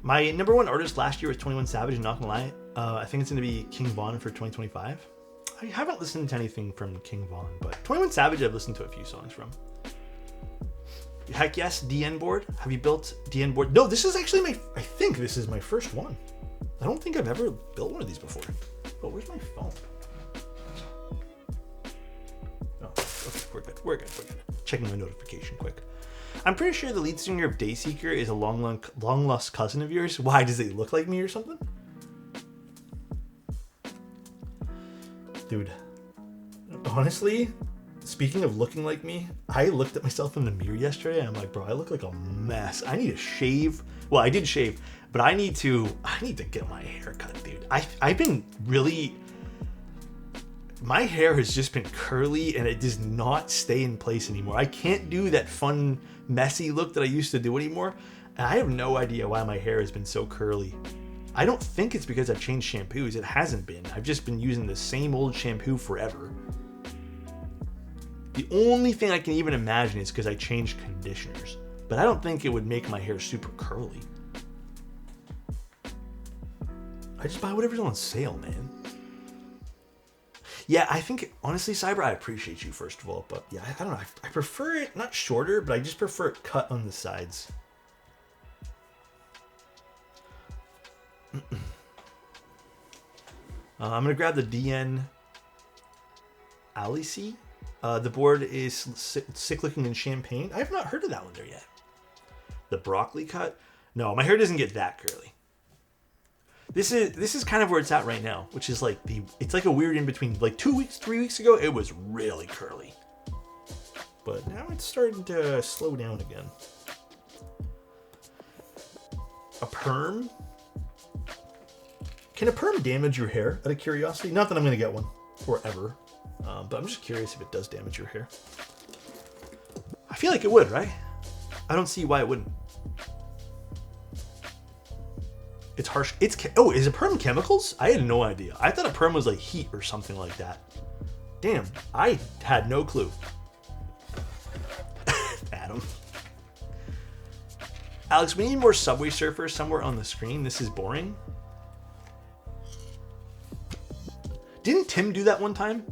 My number one artist last year was 21 Savage, not gonna lie. I think it's gonna be King Von for 2025. I haven't listened to anything from King Von, but 21 Savage I've listened to a few songs from. Heck yes, DN board. Have you built DN board? No, this is actually I think this is my first one. I don't think I've ever built one of these before. Oh, where's my phone? We're good. Checking my notification quick. I'm pretty sure the lead singer of Dayseeker is a long lost cousin of yours. Why, does he look like me or something? Dude, honestly, speaking of looking like me, I looked at myself in the mirror yesterday and I'm like, bro, I look like a mess. I need to shave. Well, I did shave, but I need to get my hair cut, dude. I've been really... My hair has just been curly and it does not stay in place anymore. I can't do that fun, messy look that I used to do anymore. And I have no idea why my hair has been so curly. I don't think it's because I've changed shampoos. It hasn't been. I've just been using the same old shampoo forever. The only thing I can even imagine is because I changed conditioners. But I don't think it would make my hair super curly. I just buy whatever's on sale, man. Yeah, I think, honestly, Cyber, I appreciate you, first of all. But yeah, I don't know. I prefer it, not shorter, but I just prefer it cut on the sides. I'm going to grab the DN Alice. The board is sick looking in champagne. I have not heard of that one there yet. The broccoli cut. No, my hair doesn't get that curly. This is kind of where it's at right now, which is like it's like a weird in between. Like 3 weeks ago, it was really curly. But now it's starting to slow down again. A perm? Can a perm damage your hair, out of curiosity? Not that I'm going to get one, or ever. But I'm just curious if it does damage your hair. I feel like it would, right? I don't see why it wouldn't. It's harsh. Oh, is a perm chemicals? I had no idea. I thought a perm was like heat or something like that. Damn, I had no clue. Adam. Alex, we need more Subway Surfers somewhere on the screen. This is boring. Didn't Tim do that one time?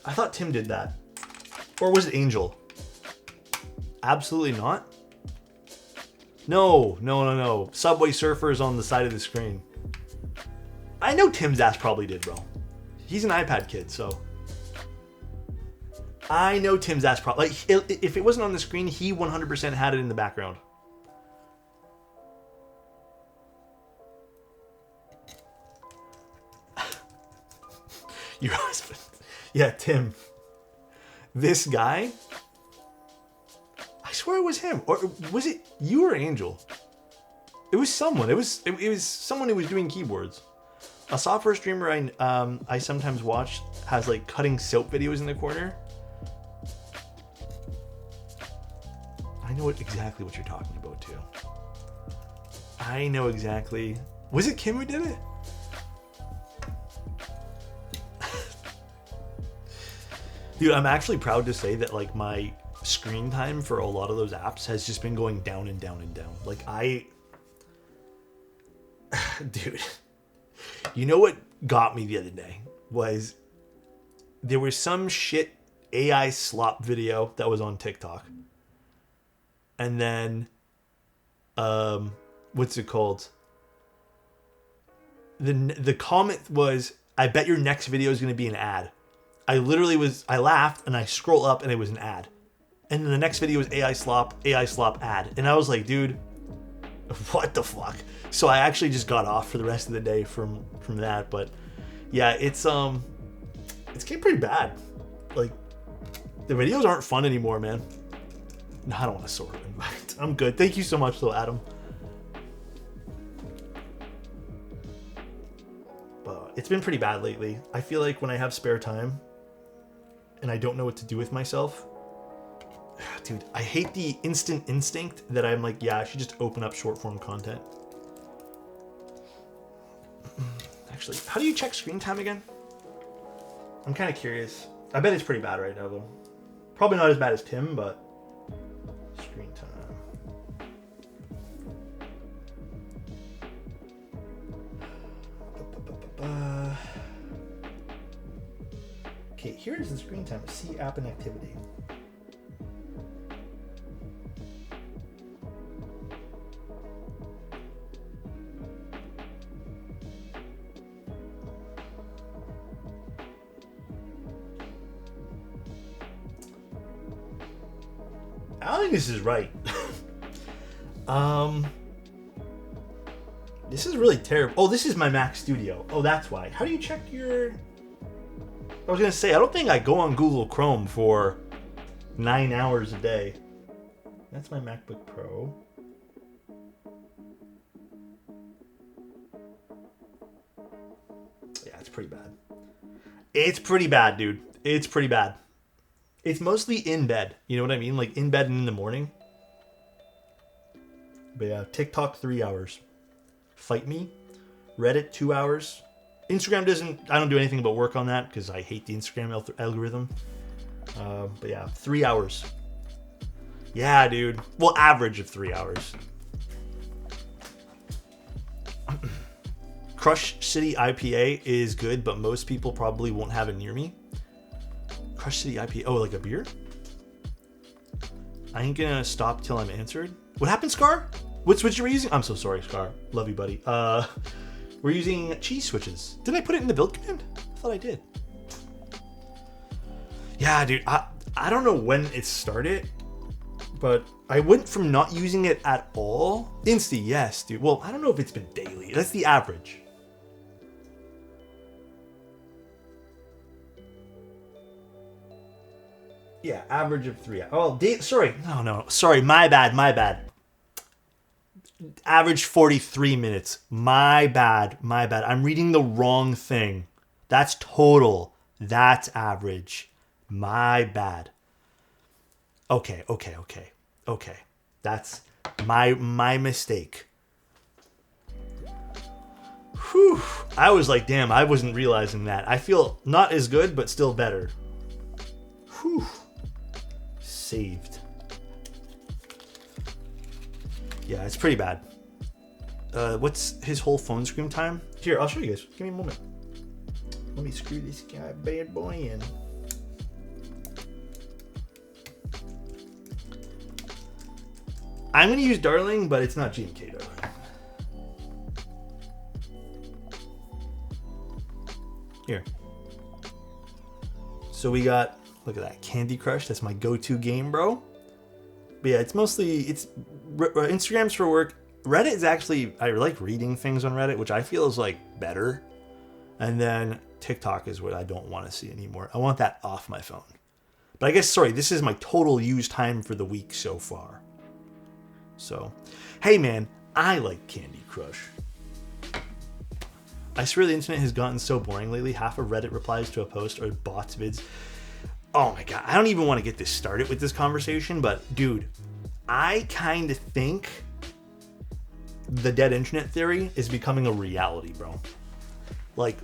I thought Tim did that. Or was it Angel? Absolutely not. No. Subway Surfers on the side of the screen. I know Tim's ass probably did, bro. He's an iPad kid, so. I know Tim's ass probably... Like, if it wasn't on the screen, he 100% had it in the background. Your husband. Yeah, Tim. This guy... I swear it was him. Or was it you or Angel? It was someone. It was someone who was doing keyboards. A software streamer I sometimes watch has like cutting soap videos in the corner. I know exactly what you're talking about too. I know exactly. Was it Kim who did it? Dude, I'm actually proud to say that like my screen time for a lot of those apps has just been going down and down and down. Like dude, you know what got me the other day was there was some shit AI slop video that was on TikTok. And then, what's it called? The comment was, I bet your next video is going to be an ad. I laughed and I scroll up and it was an ad. And then the next video was AI slop ad. And I was like, dude, what the fuck? So I actually just got off for the rest of the day from that. But yeah, it's getting pretty bad. Like, the videos aren't fun anymore, man. No, I don't want to sort of invite. I'm good. Thank you so much, though, Adam. But it's been pretty bad lately. I feel like when I have spare time and I don't know what to do with myself, dude, I hate the instant instinct that I'm like, yeah, I should just open up short form content. Actually, how do you check screen time again? I'm kind of curious. I bet it's pretty bad right now, though. Probably not as bad as Tim, but screen time. Okay, here is the screen time. See app and activity. I don't think this is right. This is really terrible. Oh, this is my Mac Studio. Oh, that's why. How do you check your... I was going to say, I don't think I go on Google Chrome for 9 hours a day. That's my MacBook Pro. Yeah, it's pretty bad. It's pretty bad, dude. It's pretty bad. It's mostly in bed. You know what I mean? Like in bed and in the morning. But yeah, TikTok 3 hours. Fight Me. Reddit 2 hours. Instagram I don't do anything but work on that because I hate the Instagram algorithm. But yeah, 3 hours. Yeah, dude. Well, average of 3 hours. Crush City IPA is good, but most people probably won't have it near me. Crush City IPA. Oh, like a beer? I ain't gonna stop till I'm answered. What happened, Scar? What switch are we using? I'm so sorry, Scar. Love you, buddy. We're using cheese switches. Didn't I put it in the build command? I thought I did. Yeah, dude. I don't know when it started, but I went from not using it at all. Insta, yes, dude. Well, I don't know if it's been daily. That's the average. Yeah, average of 3 hours. Oh, sorry. No. Sorry, my bad. Average 43 minutes. My bad. I'm reading the wrong thing. That's total. That's average. My bad. Okay. That's my mistake. Whew. I was like, damn, I wasn't realizing that. I feel not as good, but still better. Whew. Saved. Yeah, it's pretty bad. What's his whole phone screen time? Here, I'll show you guys. Give me a moment. Let me screw this guy bad boy in. I'm going to use Darling, but it's not GMK though. Here. So we got, look at that, Candy Crush. That's my go-to game, bro. But yeah, it's Instagram's for work. Reddit is actually, I like reading things on Reddit, which I feel is like better. And then TikTok is what I don't want to see anymore. I want that off my phone. But I guess, sorry, this is my total use time for the week so far. So, hey man, I like Candy Crush. I swear the internet has gotten so boring lately. Half of Reddit replies to a post are bots vids. Oh my god, I don't even want to get this started with this conversation, but dude, I kind of think the dead internet theory is becoming a reality, bro. Like,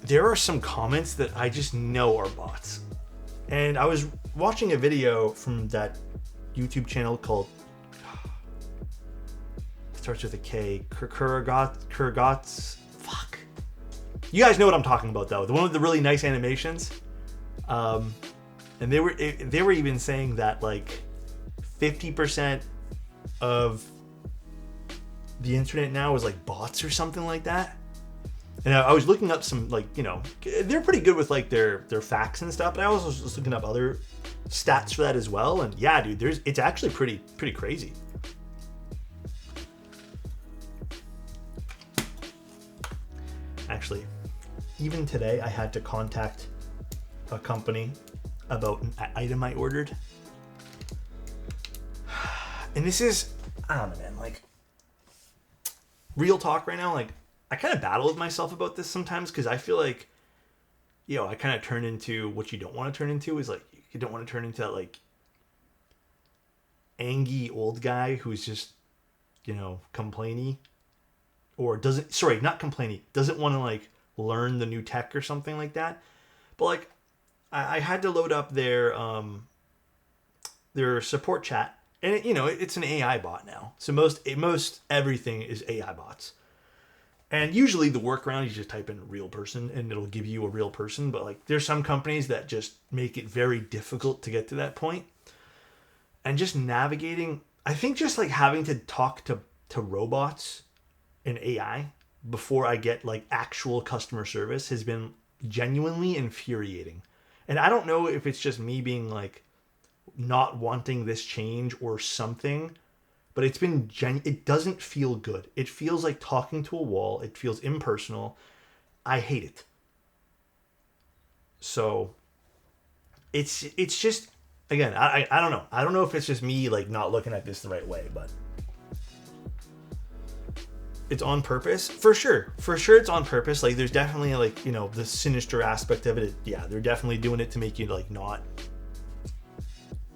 there are some comments that I just know are bots. And I was watching a video from that YouTube channel called, starts with a K, Kurgots. Fuck. You guys know what I'm talking about though. The one with the really nice animations. And they were even saying that like 50% of the internet now is like bots or something like that. And I was looking up some, like, you know, they're pretty good with like their facts and stuff, but I also was just looking up other stats for that as well. And yeah, dude, it's actually pretty crazy. Actually, even today I had to contact a company about an item I ordered. And this is, I don't know, man, like, real talk right now, like, I kind of battle with myself about this sometimes because I feel like, you know, I kind of turn into what you don't want to turn into is like, you don't want to turn into that, like, angry old guy who's just, you know, complainy or doesn't want to, like, learn the new tech or something like that. But, like, I had to load up their support chat, and it, you know, it's an AI bot now. So most everything is AI bots. And usually the workaround, you just type in real person and it'll give you a real person. But like, there's some companies that just make it very difficult to get to that point. And just navigating, I think just like having to talk to robots and AI before I get like actual customer service has been genuinely infuriating. And I don't know if it's just me being like not wanting this change or something, but it's been it doesn't feel good. It feels like talking to a wall. It feels impersonal. I hate it. So it's just, again, I don't know. I don't know if it's just me like not looking at this the right way, but it's on purpose for sure. For sure, it's on purpose. Like, there's definitely like, you know, the sinister aspect of it. Yeah, they're definitely doing it to make you like not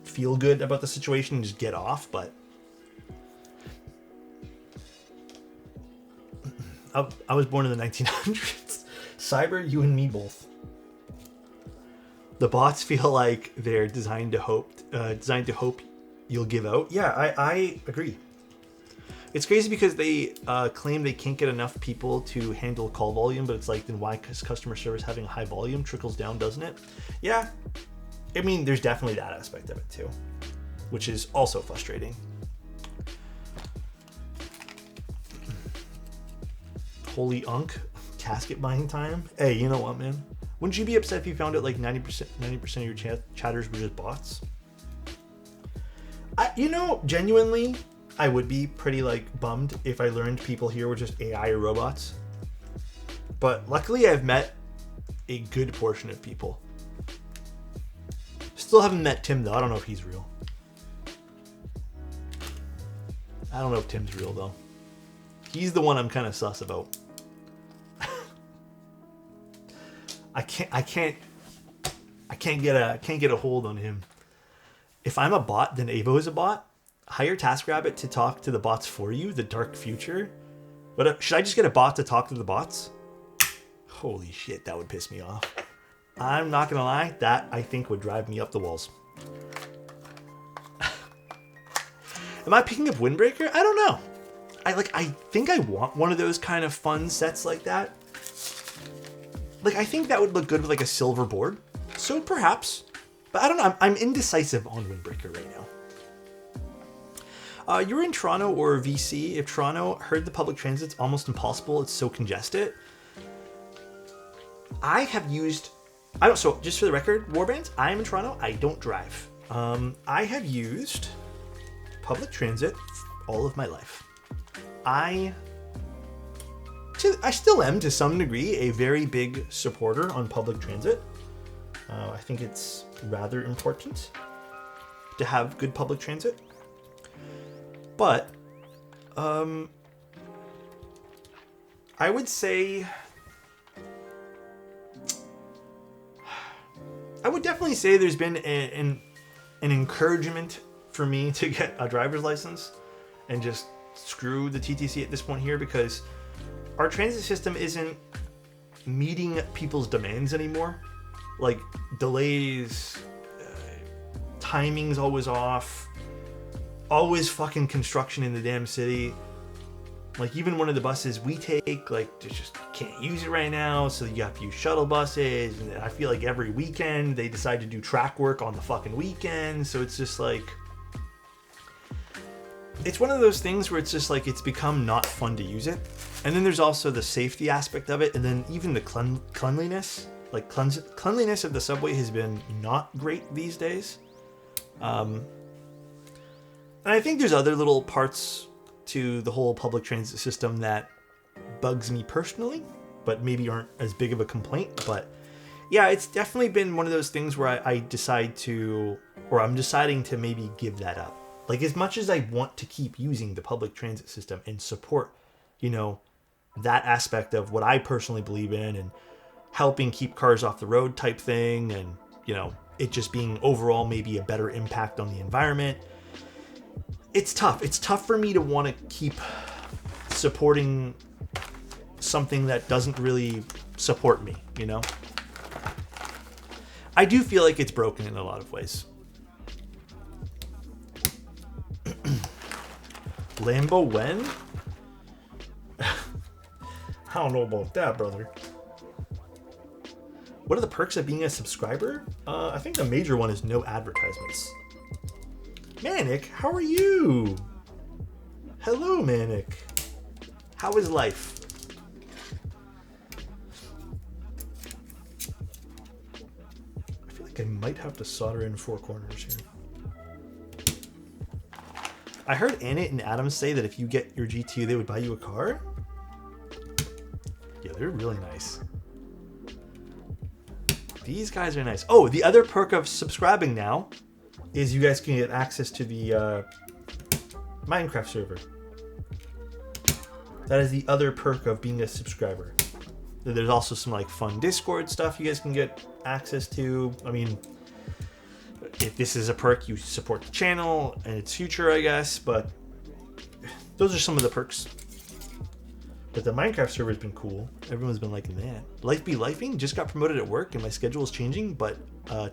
feel good about the situation and just get off. But I was born in the 1900s. Cyber, you and me both. The bots feel like they're designed to hope you'll give out. Yeah, I agree. It's crazy because they claim they can't get enough people to handle call volume, but it's like, then why? Because customer service having a high volume trickles down, doesn't it? Yeah. I mean, there's definitely that aspect of it too, which is also frustrating. Holy unk, casket buying time. Hey, you know what, man? Wouldn't you be upset if you found out like 90% of your chatters were just bots? You know, genuinely, I would be pretty like bummed if I learned people here were just AI or robots. But luckily I've met a good portion of people. Still haven't met Tim though. I don't know if he's real. I don't know if Tim's real though. He's the one I'm kind of sus about. I can't get a hold on him. If I'm a bot, then Avo is a bot. Hire TaskRabbit to talk to the bots for you, the dark future. But should I just get a bot to talk to the bots? Holy shit, that would piss me off. I'm not gonna lie, that I think would drive me up the walls. Am I picking up Windbreaker? I don't know. I think I want one of those kind of fun sets like that. Like, I think that would look good with like a silver board. So perhaps. But I don't know. I'm indecisive on Windbreaker right now. You're in Toronto or VC. If Toronto, heard the public transit's almost impossible. It's so congested. I have used... So just for the record, Warbands, I am in Toronto. I don't drive. I have used public transit all of my life. I still am, to some degree, a very big supporter on public transit. I think it's rather important to have good public transit. But I would say... I would definitely say there's been an encouragement for me to get a driver's license and just screw the TTC at this point here, because our transit system isn't meeting people's demands anymore. Like, delays, timing's always off, always fucking construction in the damn city. Like, even one of the buses we take, like, just can't use it right now, so you have to use shuttle buses, and I feel like every weekend they decide to do track work on the fucking weekend, so it's just like... It's one of those things where it's just like, it's become not fun to use it. And then there's also the safety aspect of it, and then even the cleanliness. Like, cleanliness of the subway has been not great these days. And I think there's other little parts to the whole public transit system that bugs me personally, but maybe aren't as big of a complaint. But yeah, it's definitely been one of those things where I'm deciding to maybe give that up. Like, as much as I want to keep using the public transit system and support, you know, that aspect of what I personally believe in and helping keep cars off the road type thing, and, you know, it just being overall maybe a better impact on the environment. It's tough. It's tough for me to want to keep supporting something that doesn't really support me, you know? I do feel like it's broken in a lot of ways. Lambo when? I don't know about that, brother. What are the perks of being a subscriber? I think the major one is no advertisements. Manic, how are you? Hello, Manic. How is life? I feel like I might have to solder in 4 corners here. I heard Annette and Adam say that if you get your GTU, they would buy you a car. Yeah, they're really nice. These guys are nice. Oh, the other perk of subscribing now is you guys can get access to the Minecraft server. That is the other perk of being a subscriber. There's also some like fun Discord stuff you guys can get access to. I mean, if this is a perk, you support the channel and its future, I guess. But those are some of the perks. But the Minecraft server has been cool. Everyone's been liking that. Life be lifing. Just got promoted at work and my schedule is changing, but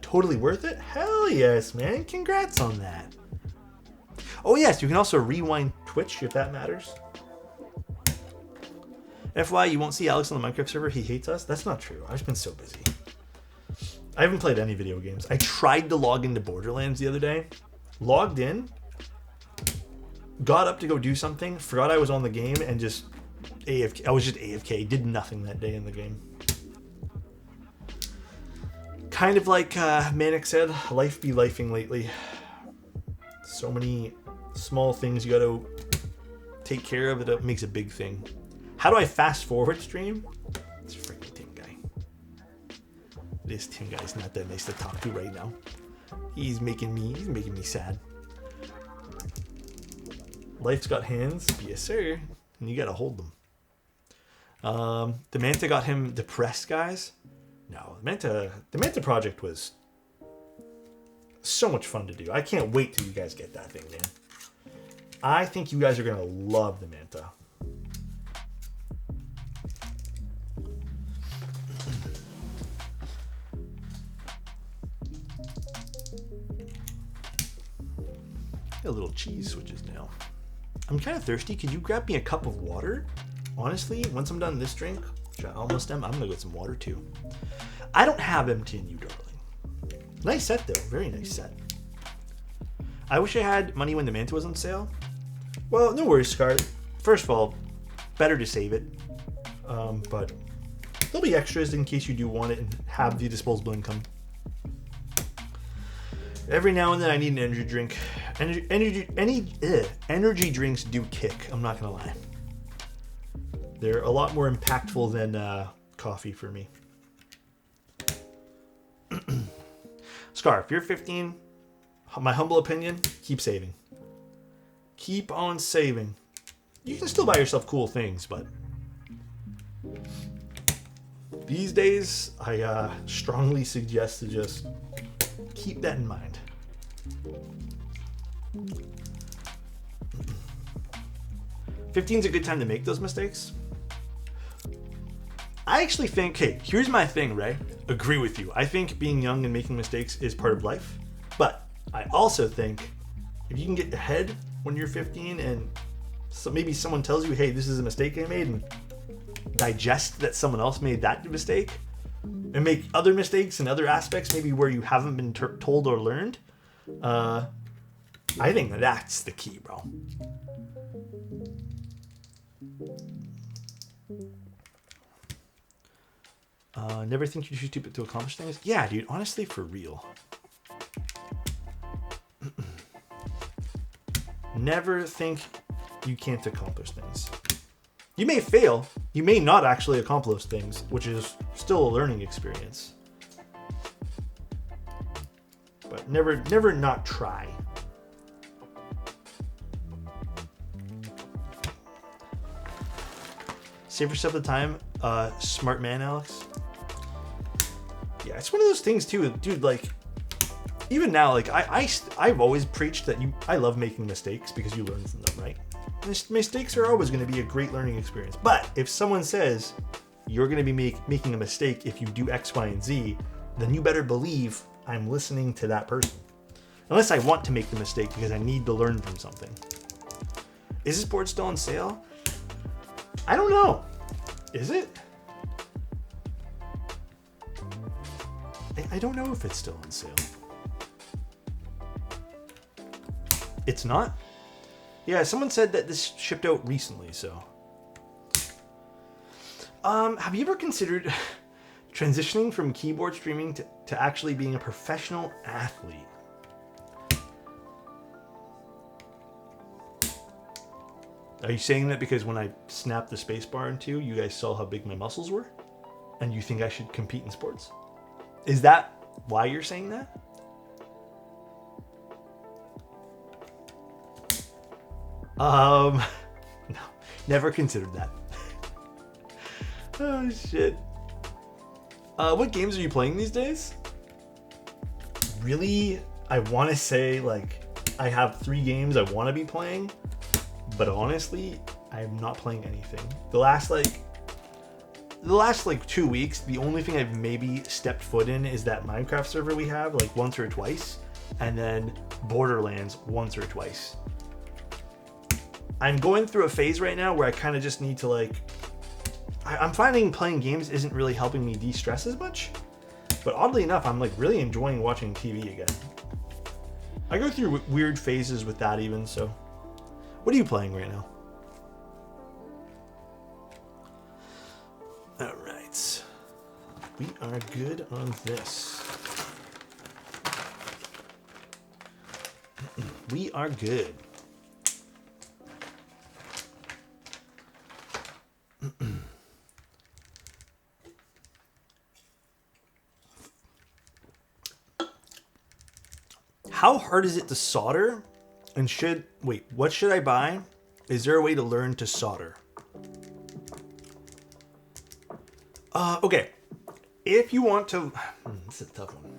totally worth it. Hell yes, man. Congrats on that. Oh yes, you can also rewind Twitch if that matters. FYI, you won't see Alex on the Minecraft server. He hates us. That's not true. I've been so busy. I haven't played any video games. I tried to log into Borderlands the other day. Logged in. Got up to go do something. Forgot I was on the game and just AFK. I was just AFK. Did nothing that day in the game. Kind of like Manic said, life be lifing lately. So many small things you gotta take care of. It makes a big thing. How do I fast forward stream? It's freaking Tim Guy. This Tim Guy's not that nice to talk to right now. He's making me sad. Life's got hands, yes sir, and you gotta hold them. The Manta got him depressed, guys. No, the Manta project was so much fun to do. I can't wait till you guys get that thing, man. I think you guys are gonna love the Manta. A little cheese switches now. I'm kind of thirsty. Could you grab me a cup of water? Honestly, once I'm done this drink, which I almost am, I'm gonna get some water too. I don't have MTNU, darling. Nice set though, very nice set. I wish I had money when the Manta was on sale. Well, no worries, Scar. First of all, better to save it. But there'll be extras in case you do want it and have the disposable income. Every now and then I need an energy drink. Energy drinks do kick, I'm not gonna lie. They're a lot more impactful than coffee for me. Scar, if you're 15, my humble opinion, keep saving. Keep on saving. You can still buy yourself cool things, but these days, I strongly suggest to just keep that in mind. 15's a good time to make those mistakes. I actually think, hey, here's my thing, Ray. Agree with you. I think being young and making mistakes is part of life. But I also think if you can get ahead when you're 15 and so maybe someone tells you, hey, this is a mistake I made, and digest that someone else made that mistake and make other mistakes in other aspects, maybe where you haven't been told or learned. I think that's the key, bro. Never think you're too stupid to accomplish things. Yeah, dude, honestly, for real. Never think you can't accomplish things. You may fail. You may not actually accomplish things, which is still a learning experience. But never not try. Save yourself the time. Smart man, Alex. Yeah, it's one of those things too, dude. Like, even now, like I've always preached that I love making mistakes because you learn from them, right? Mistakes are always going to be a great learning experience. But if someone says you're going to be making a mistake if you do X, Y, and Z, then you better believe I'm listening to that person. Unless I want to make the mistake because I need to learn from something. Is this board still on sale? I don't know. Is it? I don't know if it's still on sale. It's not? Yeah, someone said that this shipped out recently, so. Have you ever considered transitioning from keyboard streaming to actually being a professional athlete? Are you saying that because when I snapped the spacebar in two, you guys saw how big my muscles were? And you think I should compete in sports? Is that why you're saying that? No, never considered that. Oh, shit. What games are you playing these days? Really, I want to say, like, I have 3 games I want to be playing, but honestly, I'm not playing anything. The last 2 weeks, the only thing I've maybe stepped foot in is that Minecraft server we have, like, once or twice, and then Borderlands once or twice. I'm going through a phase right now where I kind of just need to, like, I'm finding playing games isn't really helping me de-stress as much, but oddly enough, I'm, like, really enjoying watching TV again. I go through weird phases with that even, so. What are you playing right now? Alright. We are good on this. We are good. How hard is it to solder? And what should I buy? Is there a way to learn to solder? Okay. If you want to... This is a tough one.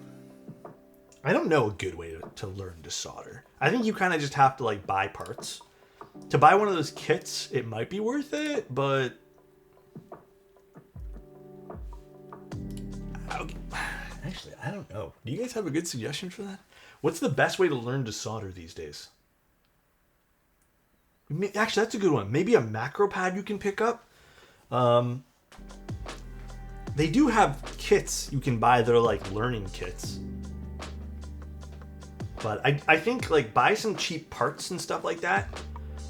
I don't know a good way to learn to solder. I think you kind of just have to, like, buy parts. To buy one of those kits, it might be worth it, but... Okay. Actually, I don't know. Do you guys have a good suggestion for that? What's the best way to learn to solder these days? Actually, that's a good one. Maybe a macro pad you can pick up. They do have kits you can buy that are like learning kits. But I think, like, buy some cheap parts and stuff like that.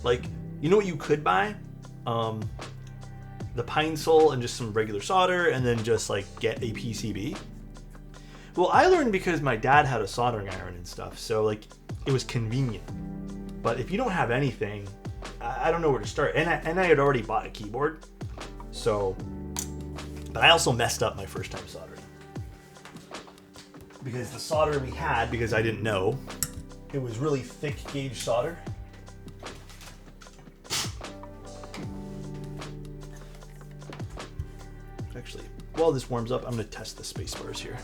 Like, you know what you could buy? The pine sol and just some regular solder, and then just, like, get a PCB. Well, I learned because my dad had a soldering iron and stuff, so, like, it was convenient. But if you don't have anything, I don't know where to start. And I had already bought a keyboard, so... But I also messed up my first time soldering. Because the solder we had, because I didn't know, it was really thick gauge solder. Actually, while this warms up, I'm going to test the space bars here.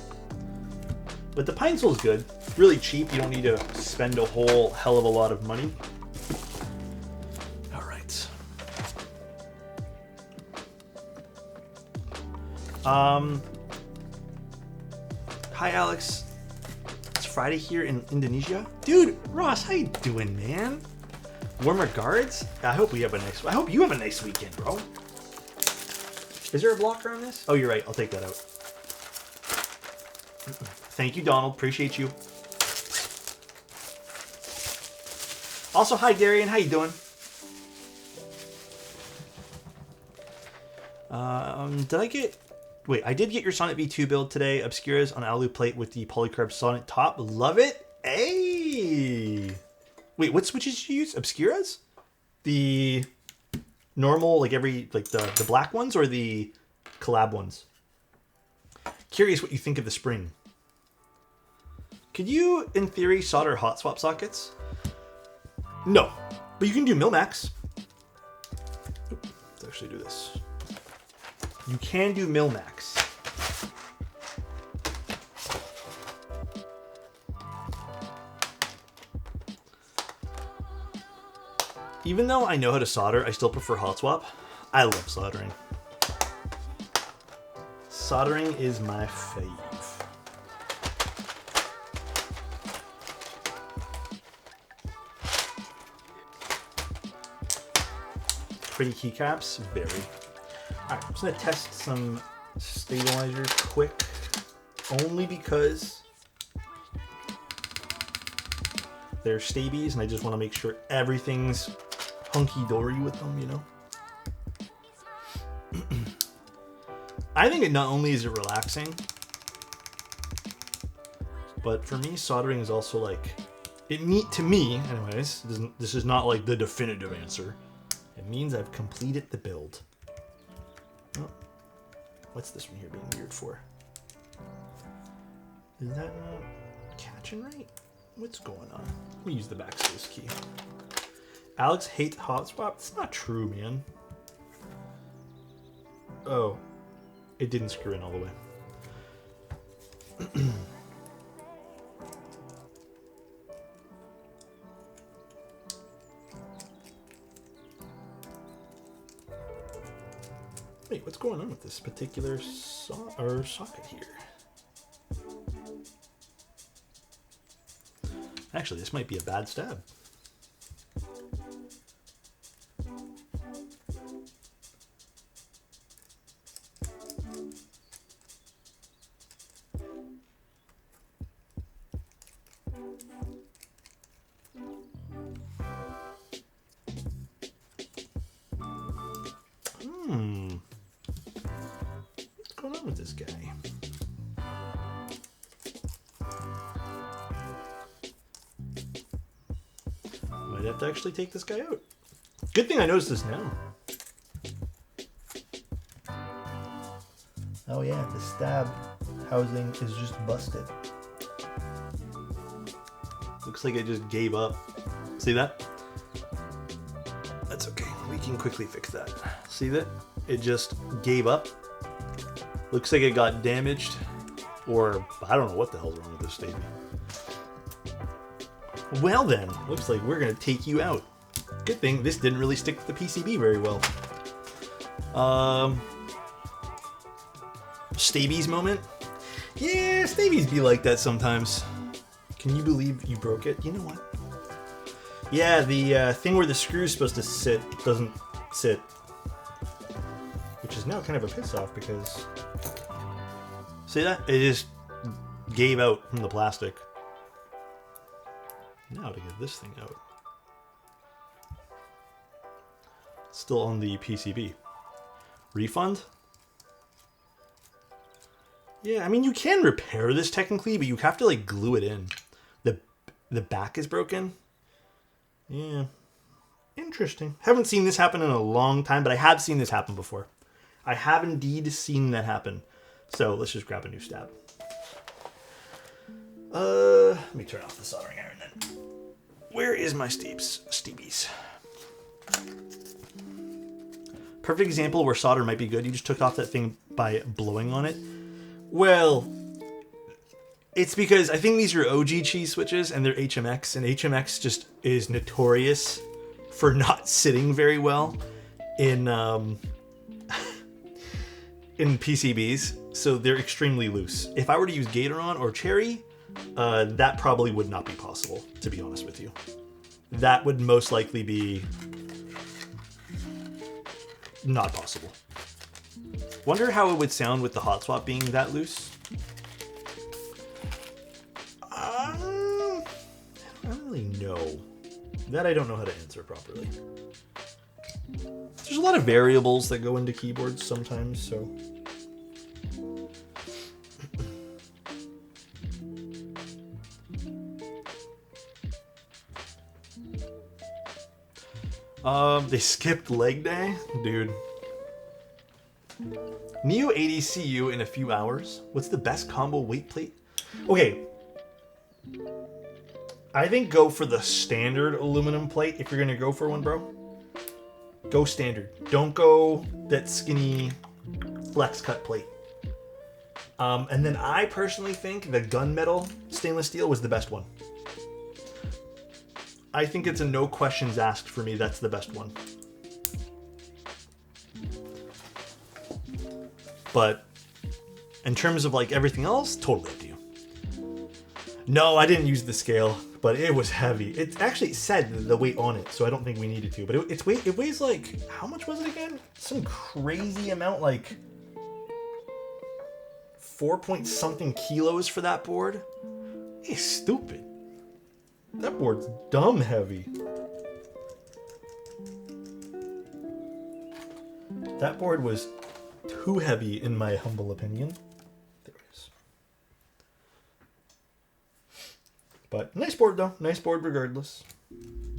But the pine sol is good. Really cheap. You don't need to spend a whole hell of a lot of money. All right. Hi, Alex. It's Friday here in Indonesia. Dude, Ross, how you doing, man? Warm regards. I hope you have a nice weekend, bro. Is there a blocker on this? Oh, you're right. I'll take that out. Thank you, Donald. Appreciate you. Also, hi, Darian. How you doing? Did I get... Wait, I did get your Sonnet V2 build today. Obscuras on alu plate with the polycarb Sonnet top. Love it. Hey! Wait, what switches did you use? Obscuras? The normal, like the black ones, or the collab ones? Curious what you think of the spring. Could you, in theory, solder hot swap sockets? No, but you can do Mil-Max. Let's actually do this. You can do Mil-Max. Even though I know how to solder, I still prefer hot swap. I love soldering. Soldering is my fave. Pretty keycaps? Very. Alright, I'm just going to test some stabilizers quick. Only because they're stabies and I just want to make sure everything's hunky-dory with them, you know? I think it not only is it relaxing, but for me, soldering is also like... to me, anyways, this is not like the definitive answer. It means I've completed the build. Oh, what's this one here being weird for? Is that not catching right? What's going on? Let me use the backspace key. Alex hates hot swap. It's not true, man. Oh, it didn't screw in all the way. Wait, what's going on with this particular socket here? Actually, this might be a bad stab. What's going on with this guy? Might have to actually take this guy out. Good thing I noticed this now. Oh yeah, the stab housing is just busted. Looks like it just gave up. See that? That's okay. We can quickly fix that. See that? It just gave up. Looks like it got damaged. Or I don't know what the hell's wrong with this Stevie. Well then, looks like we're gonna take you out. Good thing this didn't really stick to the PCB very well. Stabies moment? Yeah, Stabies be like that sometimes. Can you believe you broke it? You know what? Yeah, the thing where the screw's supposed to sit doesn't sit. Which is now kind of a piss off because... See that? It just gave out from the plastic. Now to get this thing out. Still on the PCB. Refund? Yeah, I mean you can repair this technically, but you have to like glue it in. The back is broken. Yeah. Interesting. Haven't seen this happen in a long time, but I have seen this happen before. I have indeed seen that happen. So let's just grab a new stab. Let me turn off the soldering iron then. Where is my Steebies? Perfect example where solder might be good. You just took off that thing by blowing on it. Well, it's because I think these are OG cheese switches and they're HMX, and HMX just is notorious for not sitting very well in in PCBs, so they're extremely loose. If I were to use Gatoron or Cherry, that probably would not be possible, to be honest with you. That would most likely be not possible. Wonder how it would sound with the hot swap being that loose. I don't really know. That I don't know how to answer properly. There's a lot of variables that go into keyboards sometimes, so... They skipped leg day? Dude. Neo 80 CU in a few hours? What's the best combo weight plate? Okay. I think go for the standard aluminum plate if you're gonna go for one, bro. Go standard. Don't go that skinny flex cut plate. And then I personally think the gunmetal stainless steel was the best one. I think it's a no questions asked for me. That's the best one. But in terms of like everything else, totally up to you. No, I didn't use the scale, but it was heavy. It actually said the weight on it, so I don't think we needed to. But it weighs like, how much was it again? Some crazy amount, like 4-point-something kilos for that board. It's stupid. That board's dumb heavy. That board was too heavy in my humble opinion. There it is. But nice board though. Nice board regardless.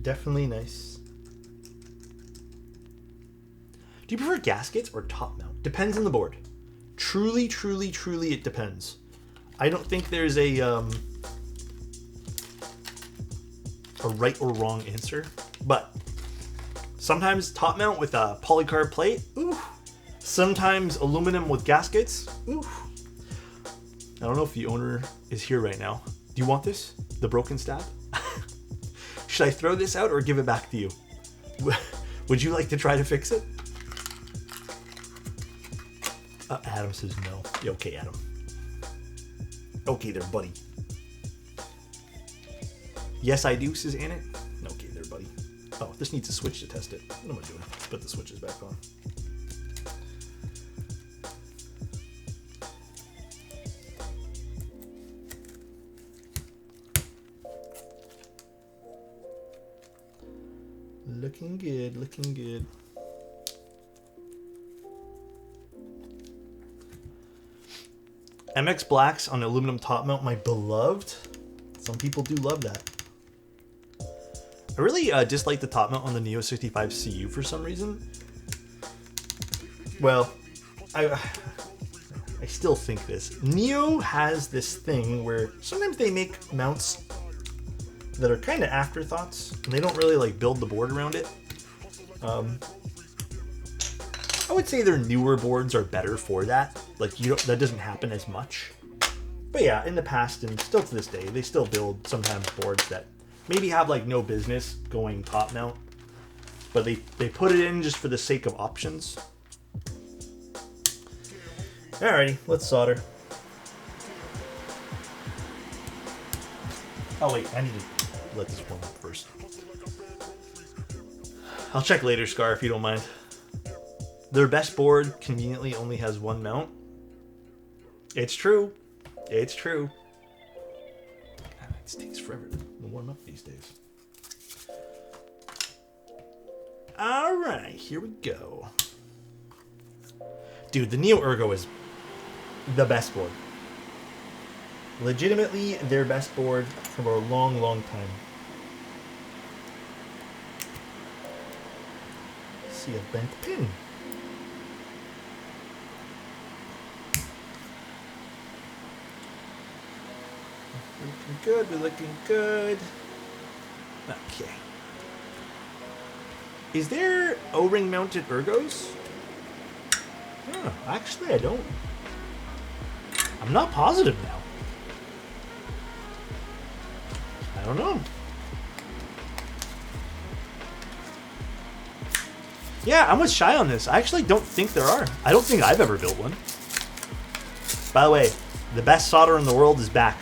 Definitely nice. Do you prefer gaskets or top mount? Depends on the board. Truly, truly, truly, it depends. I don't think there's a right or wrong answer, but sometimes top mount with a polycarb plate, ooh. Sometimes aluminum with gaskets, ooh. I don't know if the owner is here right now. Do you want this? The broken stab? Should I throw this out or give it back to you? Would you like to try to fix it? Adam says no. Yeah, okay, Adam. Okay there, buddy. Yes, I do, says Anna. Okay there, buddy. Oh, this needs a switch to test it. What am I doing? Let's put the switches back on. Looking good, looking good. MX Blacks on aluminum top mount, my beloved. Some people do love that. I really dislike the top mount on the Neo 65 CU for some reason. Well, I still think this. Neo has this thing where sometimes they make mounts that are kind of afterthoughts, and they don't really like build the board around it. I would say their newer boards are better for that. Like that doesn't happen as much. But yeah, in the past and still to this day, they still build sometimes boards that maybe have like no business going top mount, but they put it in just for the sake of options. Alrighty, let's solder. Oh wait, I need to let this warm up first. I'll check later, Scar, if you don't mind. Their best board conveniently only has one mount. It's true. It's true. It takes forever to warm up these days. Alright, here we go. Dude, the Neo Ergo is the best board. Legitimately their best board for a long, long time. See a bent pin. Looking good, we're looking good. Okay. Is there O-ring mounted ergos? Oh, actually I don't. I'm not positive now. I don't know. Yeah, I'm with Shy on this. I actually don't think there are. I don't think I've ever built one. By the way, the best solder in the world is back.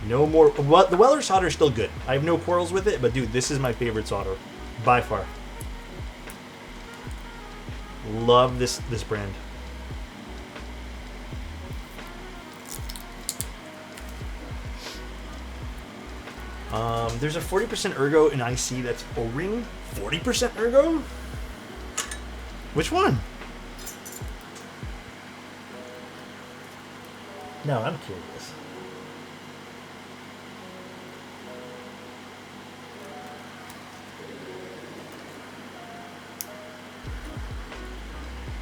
No more. What the Weller solder is still good. I have no quarrels with it, but dude, this is my favorite solder by far. Love this brand. There's a 40% ergo in IC that's O-ring. 40% ergo? Which one? No, I'm curious.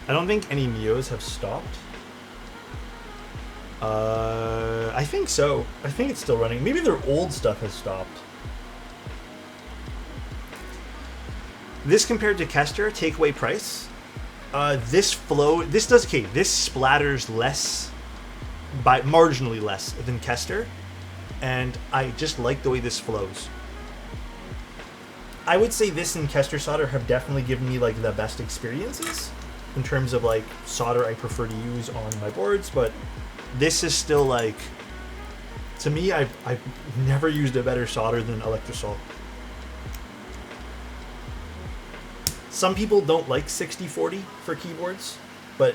I don't think any Neos have stopped. I think so. I think it's still running. Maybe their old stuff has stopped. This compared to Kester, takeaway price. This splatters less, by marginally less than Kester, and I just like the way this flows. I would say this and Kester solder have definitely given me like the best experiences in terms of like solder I prefer to use on my boards, but this is still like, to me, I've never used a better solder than Electrosol. Some people don't like 60-40 for keyboards, but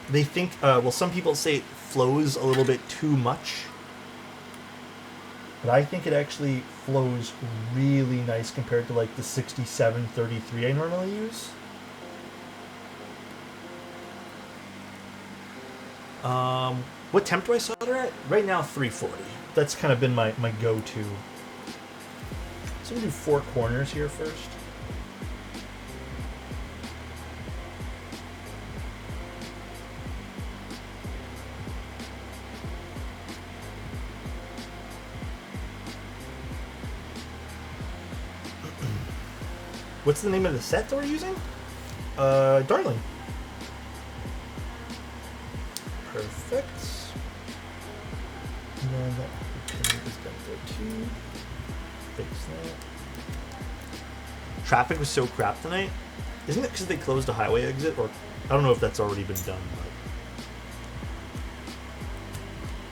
they think, well, some people say it flows a little bit too much. But I think it actually flows really nice compared to like the 67-33 I normally use. What temp do I solder at? Right now, 340. That's kind of been my go-to. So we'll do 4 corners here first. What's the name of the set that we're using? Darling. Perfect. And then that is done there too. Fix that. Traffic was so crap tonight. Isn't it because they closed a highway exit? Or I don't know if that's already been done, but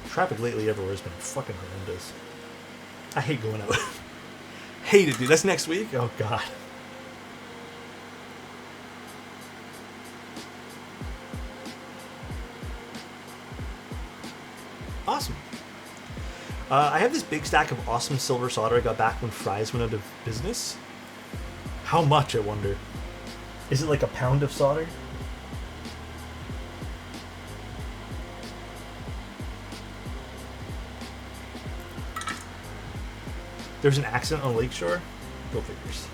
traffic lately everywhere has been fucking horrendous. I hate going out. Hate it, dude. That's next week? Oh, God. Awesome. I have this big stack of awesome silver solder I got back when Fry's went out of business. How much, I wonder? Is it like a pound of solder? There's an accident on Lakeshore? Go figures.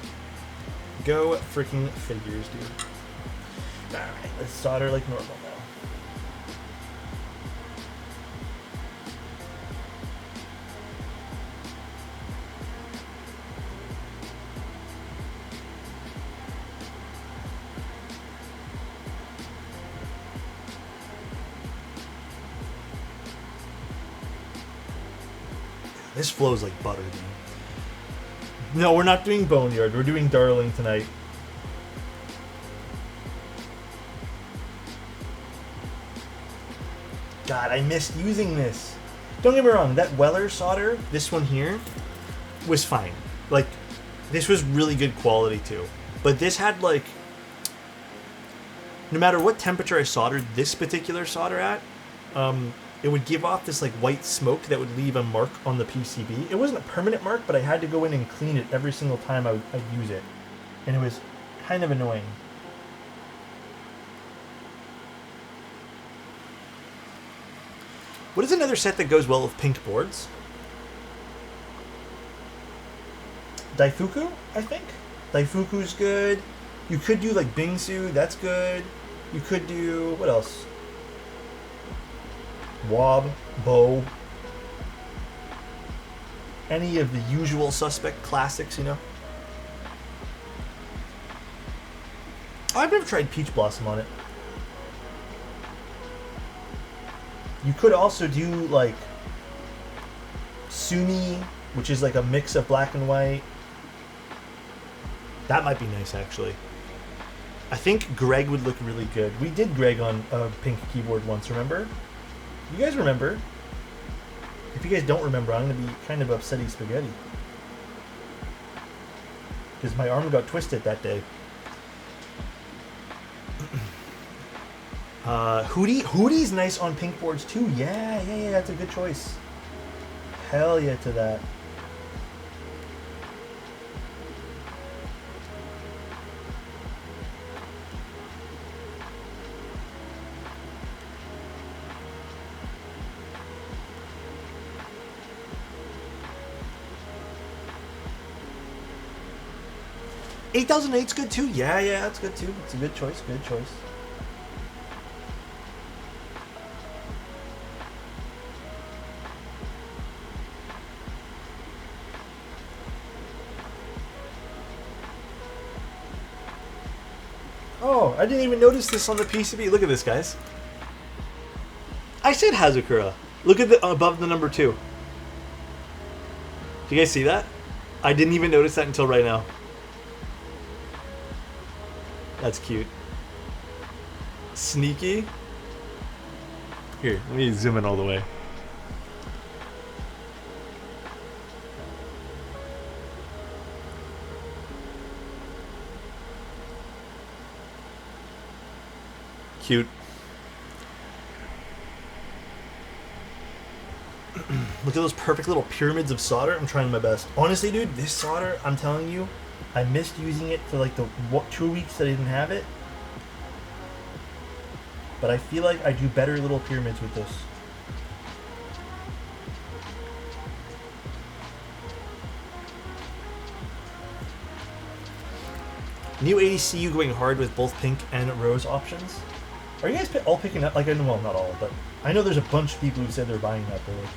Go freaking figures, dude. Alright, let's solder like normal now. This flows like butter, dude. No, we're not doing Boneyard. We're doing Darling tonight. God, I missed using this. Don't get me wrong, that Weller solder, this one here, was fine. Like, this was really good quality too. But this had like, no matter what temperature I soldered this particular solder at, it would give off this like white smoke that would leave a mark on the PCB. It wasn't a permanent mark, but I had to go in and clean it every single time I'd use it. And it was kind of annoying. What is another set that goes well with pink boards? Daifuku, I think. Daifuku's good. You could do like Bingsu, that's good. You could do, what else? Wob, Bow. Any of the usual suspect classics, you know? I've never tried Peach Blossom on it. You could also do like Sumi, which is like a mix of black and white. That might be nice, actually. I think Greg would look really good. We did Greg on a pink keyboard once, remember? You guys remember? If you guys don't remember, I'm going to be kind of upsetty spaghetti. Because my arm got twisted that day. Hootie's nice on pink boards too. Yeah, that's a good choice. Hell yeah to that. $8,008's good too. Yeah, that's good too. It's a good choice. Good choice. Oh, I didn't even notice this on the PCB. Look at this, guys. I said Hazakura. Look at the above the number 2. Do you guys see that? I didn't even notice that until right now. That's cute. Sneaky. Here, let me zoom in all the way. Cute. Look at those perfect little pyramids of solder. I'm trying my best. Honestly, dude, this solder, I'm telling you, I missed using it for like the 2 weeks that I didn't have it. But I feel like I do better little pyramids with this. New ADCU going hard with both pink and rose options. Are you guys all picking up? Like, well, not all, but I know there's a bunch of people who said they're buying that board.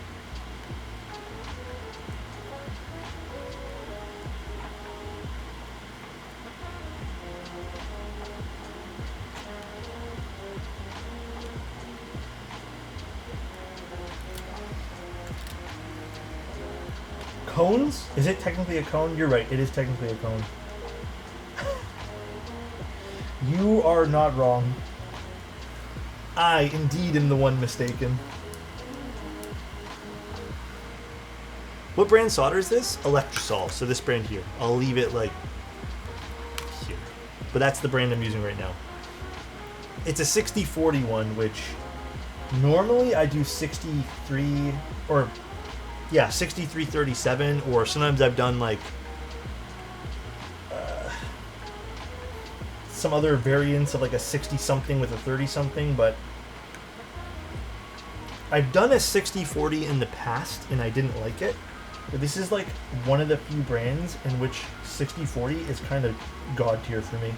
Cones? Is it technically a cone? You're right, it is technically a cone. You are not wrong. I indeed am the one mistaken. What brand solder is this? Electrosol. So this brand here. I'll leave it like here. But that's the brand I'm using right now. It's a 60-40 one, which normally I do 63 or yeah, 63-37, or sometimes I've done like some other variants of like a 60 something with a 30 something, but I've done a 60-40 in the past and I didn't like it. But this is like one of the few brands in which 60-40 is kind of god tier for me.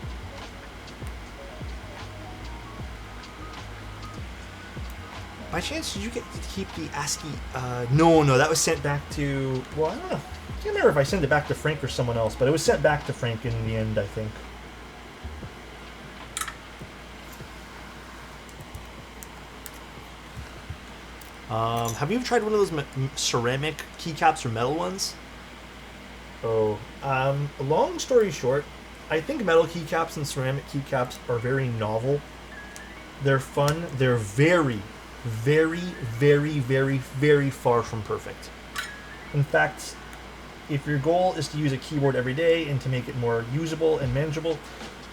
By chance, did you get to keep the ASCII? No, that was sent back to, well, I don't know. I can't remember if I sent it back to Frank or someone else, but it was sent back to Frank in the end, I think. Have you ever tried one of those ceramic keycaps or metal ones? Oh, long story short, I think metal keycaps and ceramic keycaps are very novel. They're fun. They're very, very, very, very, very far from perfect. In fact, if your goal is to use a keyboard every day and to make it more usable and manageable,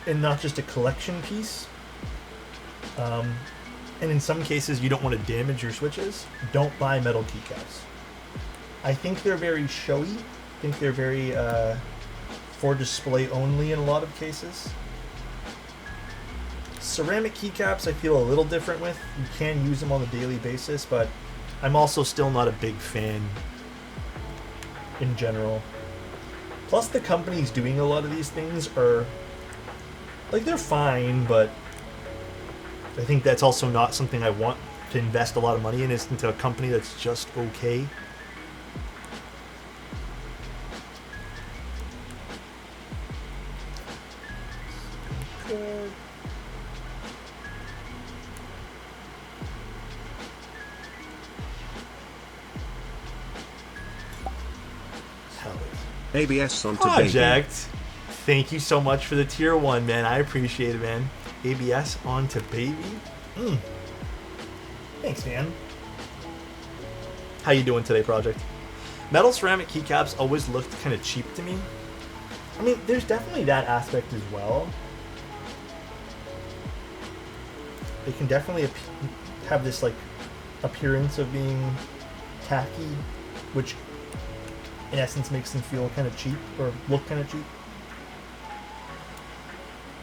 and not just a collection piece, and in some cases you don't want to damage your switches, don't buy metal keycaps. I think they're very showy. I think they're very for display only in a lot of cases. Ceramic keycaps I feel a little different with. You can use them on a daily basis, but I'm also still not a big fan in general. Plus the companies doing a lot of these things are, like, they're fine, but I think that's also not something I want to invest a lot of money in, is into a company that's just okay. ABS onto Project. baby. Thank you so much for the tier 1, man. I appreciate it, man. ABS onto baby. Thanks, man. How you doing today, Project? Metal ceramic keycaps always looked kind of cheap to me. I mean, there's definitely that aspect as well. They can definitely have this like appearance of being tacky, which in essence makes them feel kind of cheap, or look kind of cheap.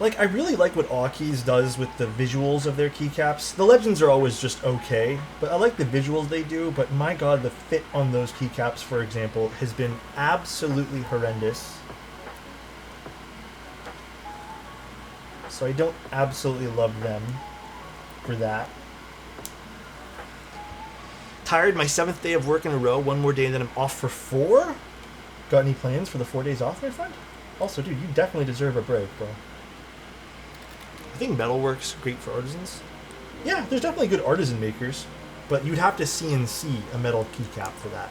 Like, I really like what Aukey's does with the visuals of their keycaps. The legends are always just okay, but I like the visuals they do, but my god, the fit on those keycaps, for example, has been absolutely horrendous. So I don't absolutely love them for that. Tired, my 7th day of work in a row, one more day and then I'm off for 4? Got any plans for the 4 days off, my friend? Also, dude, you definitely deserve a break, bro. I think metalwork's great for artisans. Yeah, there's definitely good artisan makers, but you'd have to CNC a metal keycap for that,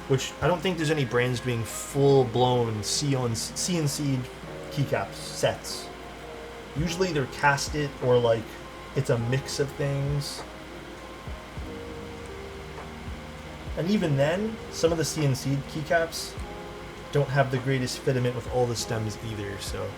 which I don't think there's any brands doing full-blown CNC keycaps sets. Usually they're casted, or like it's a mix of things. And even then, some of the CNC keycaps don't have the greatest fitment with all the stems either, so.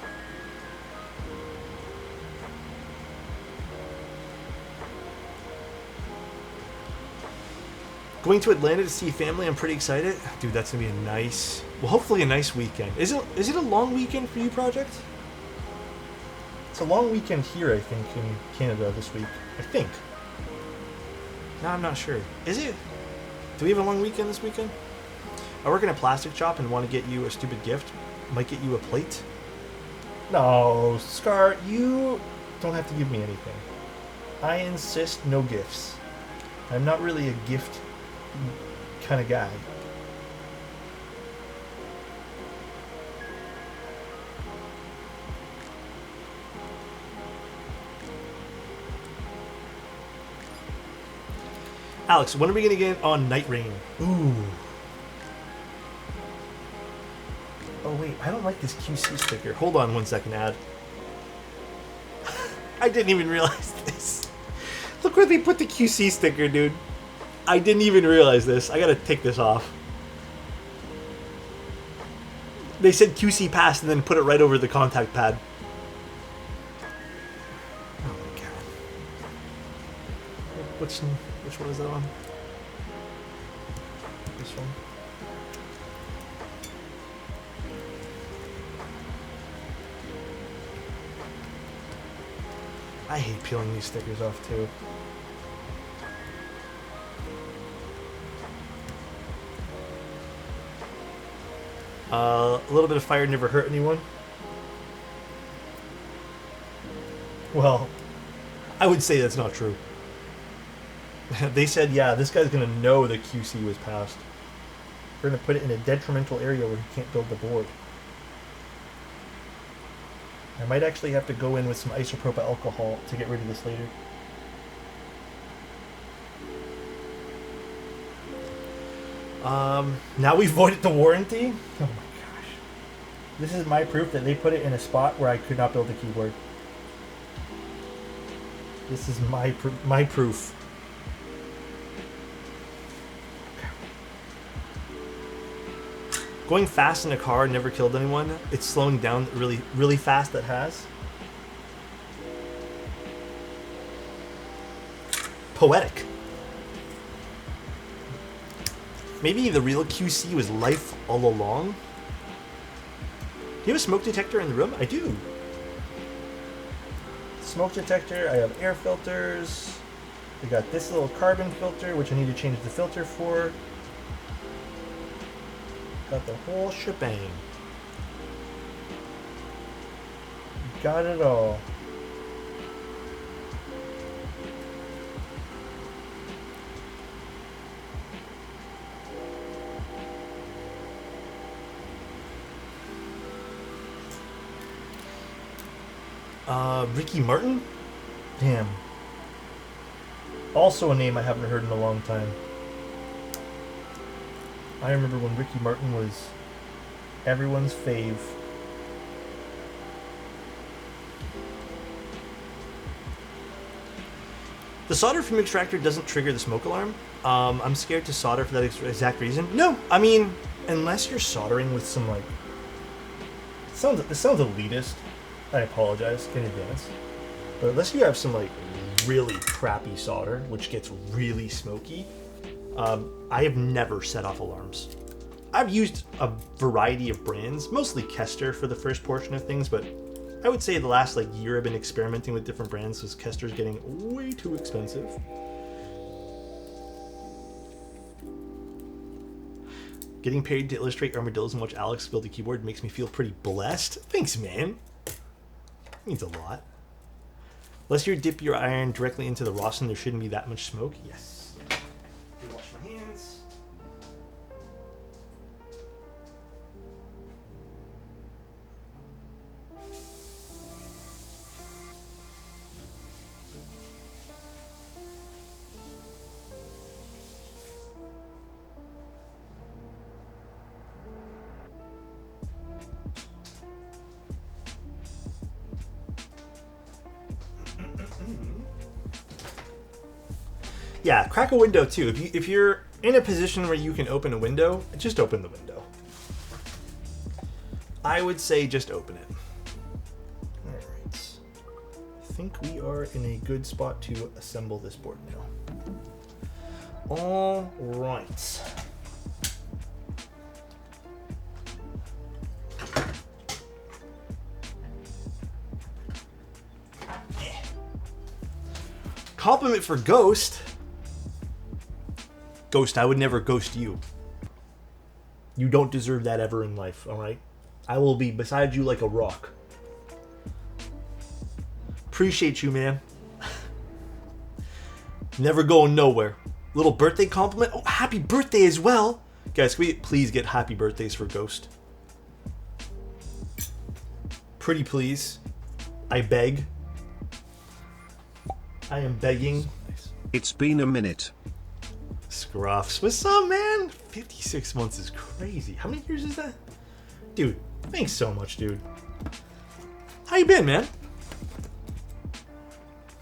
Going to Atlanta to see family, I'm pretty excited. Dude, that's gonna be a nice, well, hopefully a nice weekend. Is it a long weekend for you, Project? It's a long weekend here, I think, in Canada this week. I think. No, I'm not sure. Is it? Do we have a long weekend this weekend? I work in a plastic shop and want to get you a stupid gift. Might get you a plate. No, Scar, you don't have to give me anything. I insist no gifts. I'm not really a gift kind of guy. Alex, when are we going to get on Night Rain? Ooh. I don't like this QC sticker. Hold on 1 second, ad. I didn't even realize this. Look where they put the QC sticker, dude. I didn't even realize this. I gotta take this off. They said QC passed and then put it right over the contact pad. Oh my god. Which one is that on? This one. I hate peeling these stickers off too. A little bit of fire never hurt anyone. Well, I would say that's not true. They said, yeah, this guy's gonna know the QC was passed. We're gonna put it in a detrimental area where he can't build the board. I might actually have to go in with some isopropyl alcohol to get rid of this later. Now we've voided the warranty? Oh my gosh. This is my proof that they put it in a spot where I could not build the keyboard. This is my proof. Going fast in a car never killed anyone. It's slowing down really, really fast that has. Poetic. Maybe the real QC was life all along. Do you have a smoke detector in the room? I do. Smoke detector, I have air filters. We got this little carbon filter, which I need to change the filter for. Got the whole shebang. Got it all. Ricky Martin? Damn. Also a name I haven't heard in a long time. I remember when Ricky Martin was everyone's fave. The solder fume extractor doesn't trigger the smoke alarm. I'm scared to solder for that exact reason. No, I mean, unless you're soldering with some like... This sounds elitist. I apologize in advance. But unless you have some like really crappy solder, which gets really smoky, I have never set off alarms. I've used a variety of brands, mostly Kester for the first portion of things, but I would say the last like year I've been experimenting with different brands because Kester's getting way too expensive. Getting paid to illustrate armadillos and watch Alex build a keyboard makes me feel pretty blessed. Thanks, man. Means a lot. Unless you dip your iron directly into the rosin, there shouldn't be that much smoke. Yes. Wash my hands. Yeah, crack a window too. If you're in a position where you can open a window, just open the window. I would say just open it. Alright. I think we are in a good spot to assemble this board now. Alright. Compliment for Ghost. Ghost, I would never ghost you. You don't deserve that ever in life, alright? I will be beside you like a rock. Appreciate you, man. Never going nowhere. Little birthday compliment? Oh, happy birthday as well! Guys, can we please get happy birthdays for Ghost? Pretty please. I beg. I am begging. It's been a minute. Scruffs. What's up, man? 56 months is crazy. How many years is that? Dude, Thanks so much, dude. How you been, man?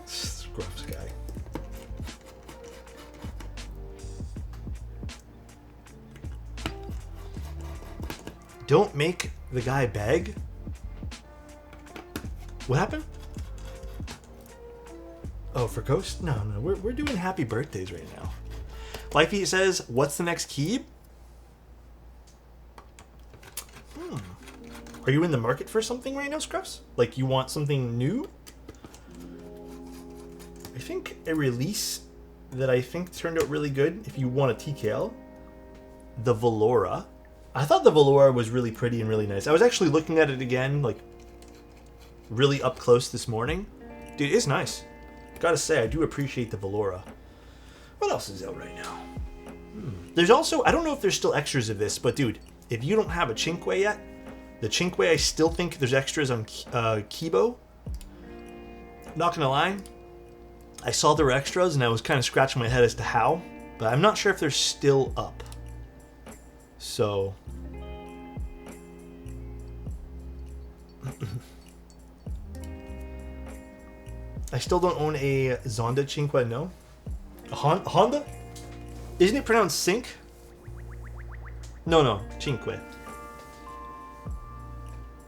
Scruffs guy. Don't make the guy beg. What happened? Oh, for Ghost? No, we're doing happy birthdays right now. Lifey says, what's the next key? Are you in the market for something right now, Scruffs? Like you want something new? I think a release that I think turned out really good, if you want a TKL, the Valora. I thought the Valora was really pretty and really nice. I was actually looking at it again, like, really up close this morning. Dude, it's nice. Gotta say, I do appreciate the Valora. What else is out right now? There's also, I don't know if there's still extras of this, but dude, if you don't have a Chinque yet, the Chinque, I still think there's extras on Kibo. Not gonna lie, I saw there were extras and I was kind of scratching my head as to how, but I'm not sure if they're still up. So... I still don't own a Zonda Chinque, no? A Honda? Isn't it pronounced Sync? No, Chinque.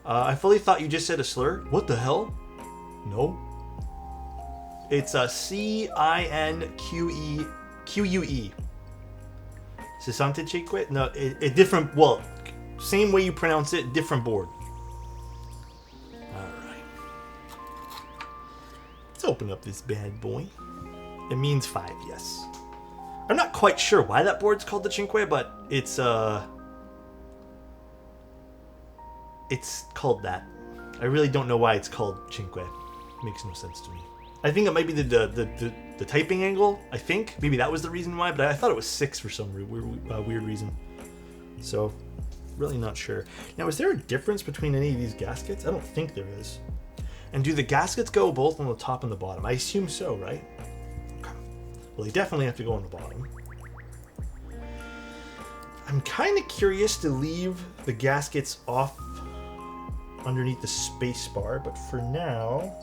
I fully thought you just said a slur. What the hell? No. It's a Cinque. Sesante Chinque? No, a different, well, same way you pronounce it, different board. Alright. Let's open up this bad boy. It means 5, yes. I'm not quite sure why that board's called the Chinque, but it's called that. I really don't know why it's called Chinque. Makes no sense to me. I think it might be the typing angle. I think maybe that was the reason why, but I thought it was 6 for some weird reason. So, really not sure. Now, is there a difference between any of these gaskets? I don't think there is. And do the gaskets go both on the top and the bottom? I assume so, right? Okay. Well, they definitely have to go on the bottom. I'm kind of curious to leave the gaskets off underneath the space bar, but for now...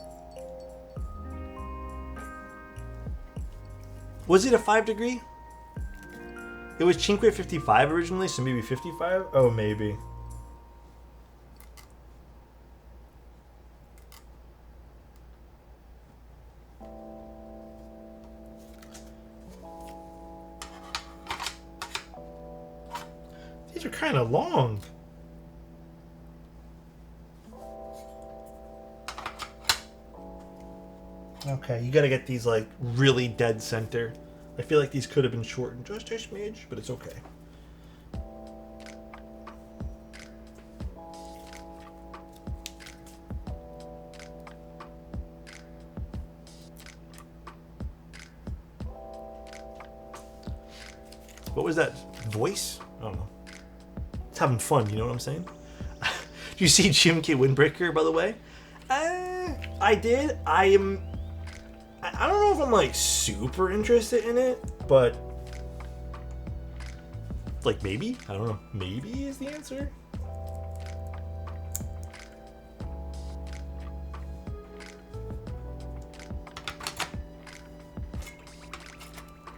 Was it a 5 degree? It was Chinque 55 originally, so maybe 55? Oh, maybe. These are kind of long. Okay, you gotta get these like really dead center. I feel like these could have been shortened just a smidge, but it's okay. What was that voice? I don't know. It's having fun, you know what I'm saying? Do you see Chimke Windbreaker, by the way? I did. I don't know if I'm like super interested in it, but like maybe, I don't know, maybe is the answer.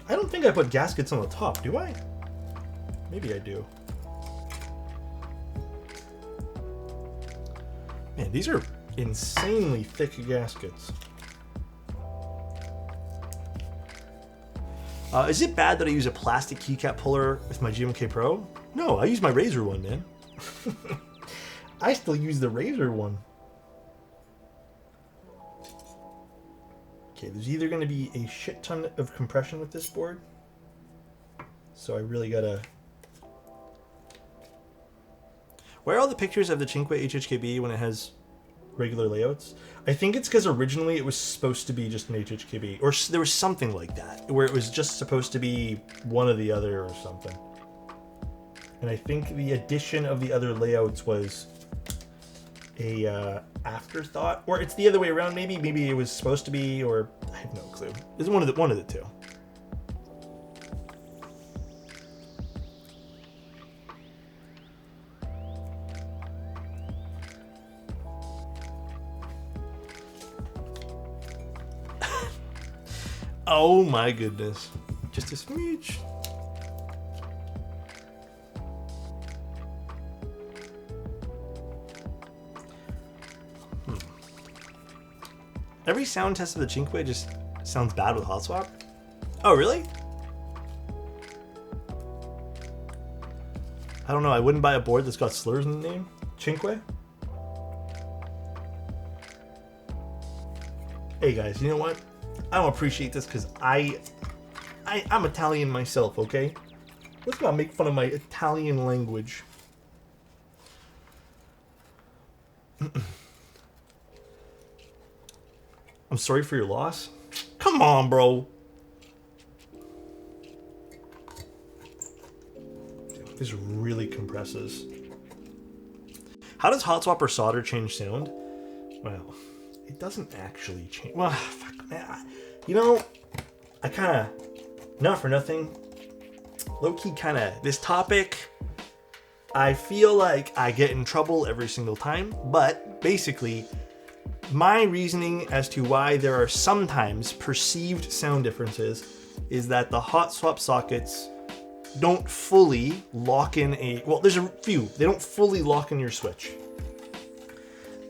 I don't think I put gaskets on the top, do I? Maybe I do. Man, these are insanely thick gaskets. Is it bad that I use a plastic keycap puller with my GMK Pro? No, I use my Razor one, man. I still use the Razor one. Okay, there's either going to be a shit ton of compression with this board, so I really gotta... Where are all the pictures of the Chinque HHKB when it has regular layouts? I think it's because originally it was supposed to be just an HHKB, or there was something like that, where it was just supposed to be one or the other or something. And I think the addition of the other layouts was a afterthought, or it's the other way around. Maybe it was supposed to be, or I have no clue. It's one of the two. Oh my goodness. Just a smooch. Every sound test of the Cinque just sounds bad with hot swap. Oh, really? I don't know. I wouldn't buy a board that's got slurs in the name. Cinque? Hey guys, you know what? I don't appreciate this because I'm Italian myself, okay? Let's not make fun of my Italian language. I'm sorry for your loss. Come on, bro. This really compresses. How does hot swap or solder change sound? Well, it doesn't actually change. Well, fuck, man. You know, I kind of, not for nothing, low-key kind of, this topic, I feel like I get in trouble every single time, but basically, my reasoning as to why there are sometimes perceived sound differences is that the hot swap sockets don't fully lock in well, there's a few. They don't fully lock in your switch.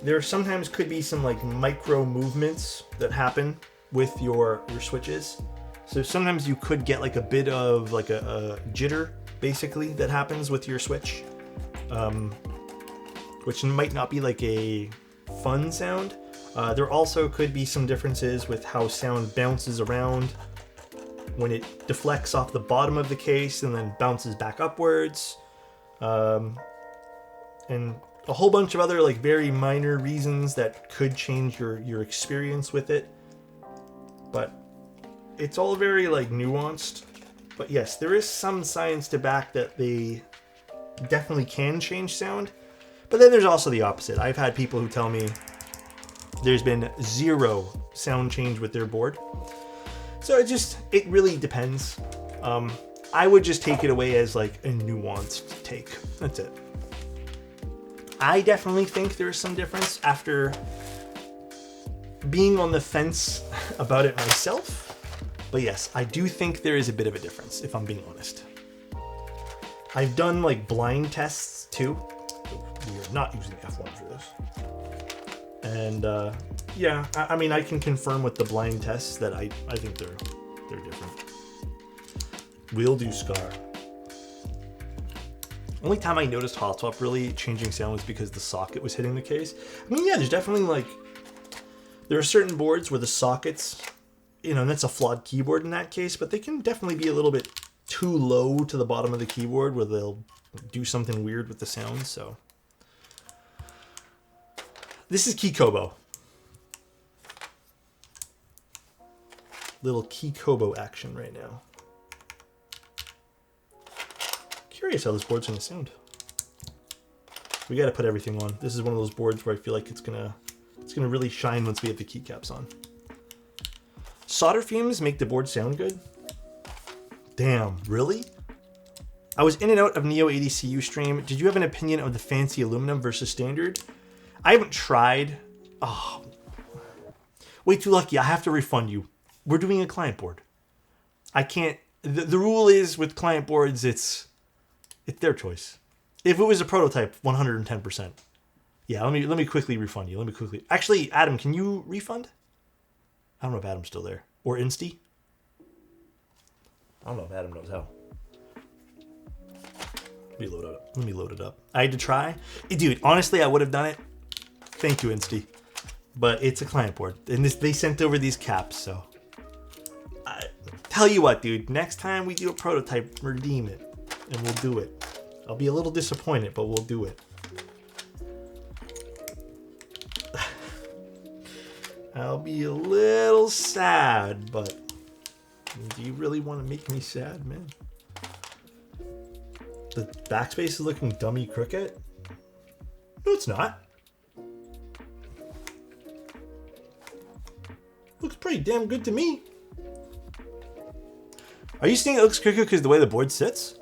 There sometimes could be some like micro movements that happen with your switches. So sometimes you could get like a bit of like a jitter basically that happens with your switch. Which might not be like a fun sound. There also could be some differences with how sound bounces around when it deflects off the bottom of the case and then bounces back upwards. And a whole bunch of other like very minor reasons that could change your experience with it. But it's all very like nuanced. But yes, there is some science to back that they definitely can change sound. But then there's also the opposite. I've had people who tell me there's been zero sound change with their board. So it really depends. I would just take it away as like a nuanced take. That's it. I definitely think there's some difference after being on the fence about it myself. But yes, I do think there is a bit of a difference, if I'm being honest. I've done like blind tests too. We are not using F1 for this. And yeah, I mean, I can confirm with the blind tests that I think they're different. We'll do Scar. Only time I noticed hot swap really changing sound was because the socket was hitting the case. I mean, yeah, there's definitely like, there are certain boards where the sockets, you know, and that's a flawed keyboard in that case, but they can definitely be a little bit too low to the bottom of the keyboard where they'll do something weird with the sound, so. This is Key Kobo. Little Key Kobo action right now. Curious how this board's gonna sound. We gotta put everything on. This is one of those boards where I feel like it's gonna really shine once we have the keycaps on. Solder fumes make the board sound good? Damn, really? I was in and out of Neo ADCU stream. Did you have an opinion of the fancy aluminum versus standard? I haven't tried. Oh, way too lucky. I have to refund you. We're doing a client board. I can't. The rule is with client boards, it's their choice. If it was a prototype, 110%. Yeah, let me quickly refund you. Actually, Adam, can you refund? I don't know if Adam's still there. Or Insty. I don't know if Adam knows how. Let me load it up. I had to try. Dude, honestly, I would have done it. Thank you, Insty. But it's a client board. And they sent over these caps, so. Tell you what, dude. Next time we do a prototype, redeem it. And we'll do it. I'll be a little disappointed, but we'll do it. I'll be a little sad, but do you really want to make me sad, man? The backspace is looking dummy crooked? No, it's not. Looks pretty damn good to me. Are you saying it looks crooked because the way the board sits?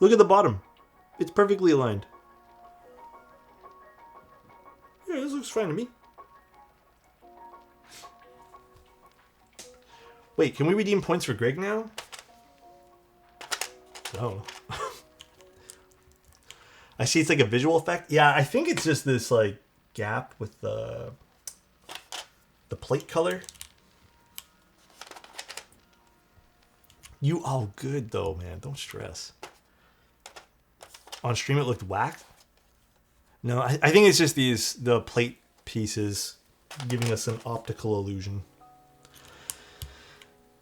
Look at the bottom. It's perfectly aligned. Yeah, this looks fine to me. Wait, can we redeem points for Greg now? No. I see it's like a visual effect. Yeah, I think it's just this like gap with the plate color. You all good though, man. Don't stress. On stream it looked whack. No, I think it's just the plate pieces giving us an optical illusion.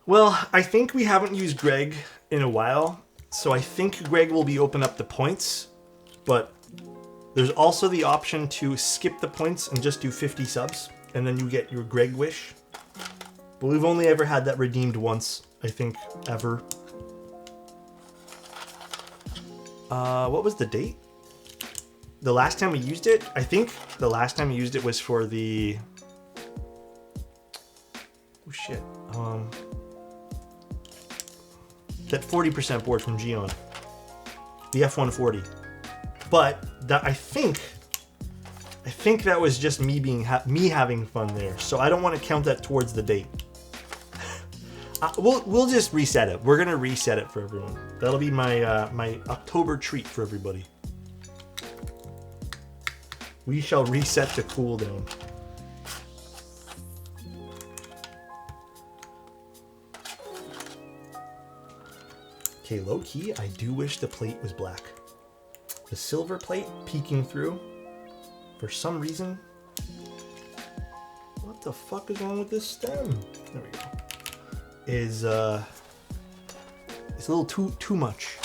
Well, I think we haven't used Greg in a while, so I think Greg will be open up the points, but there's also the option to skip the points and just do 50 subs, and then you get your Greg wish. But we've only ever had that redeemed once, I think, ever. What was the date? The last time we used it, I think the last time we used it was for the... Oh shit. That 40% board from Gion. The F-140. But that I think that was just me me having fun there. So I don't want to count that towards the date. We'll just reset it. We're gonna reset it for everyone. That'll be my my October treat for everybody. We shall reset the cooldown. Okay, low key, I do wish the plate was black. The silver plate peeking through, for some reason. What the fuck is wrong with this stem? There we go. It's a little too much.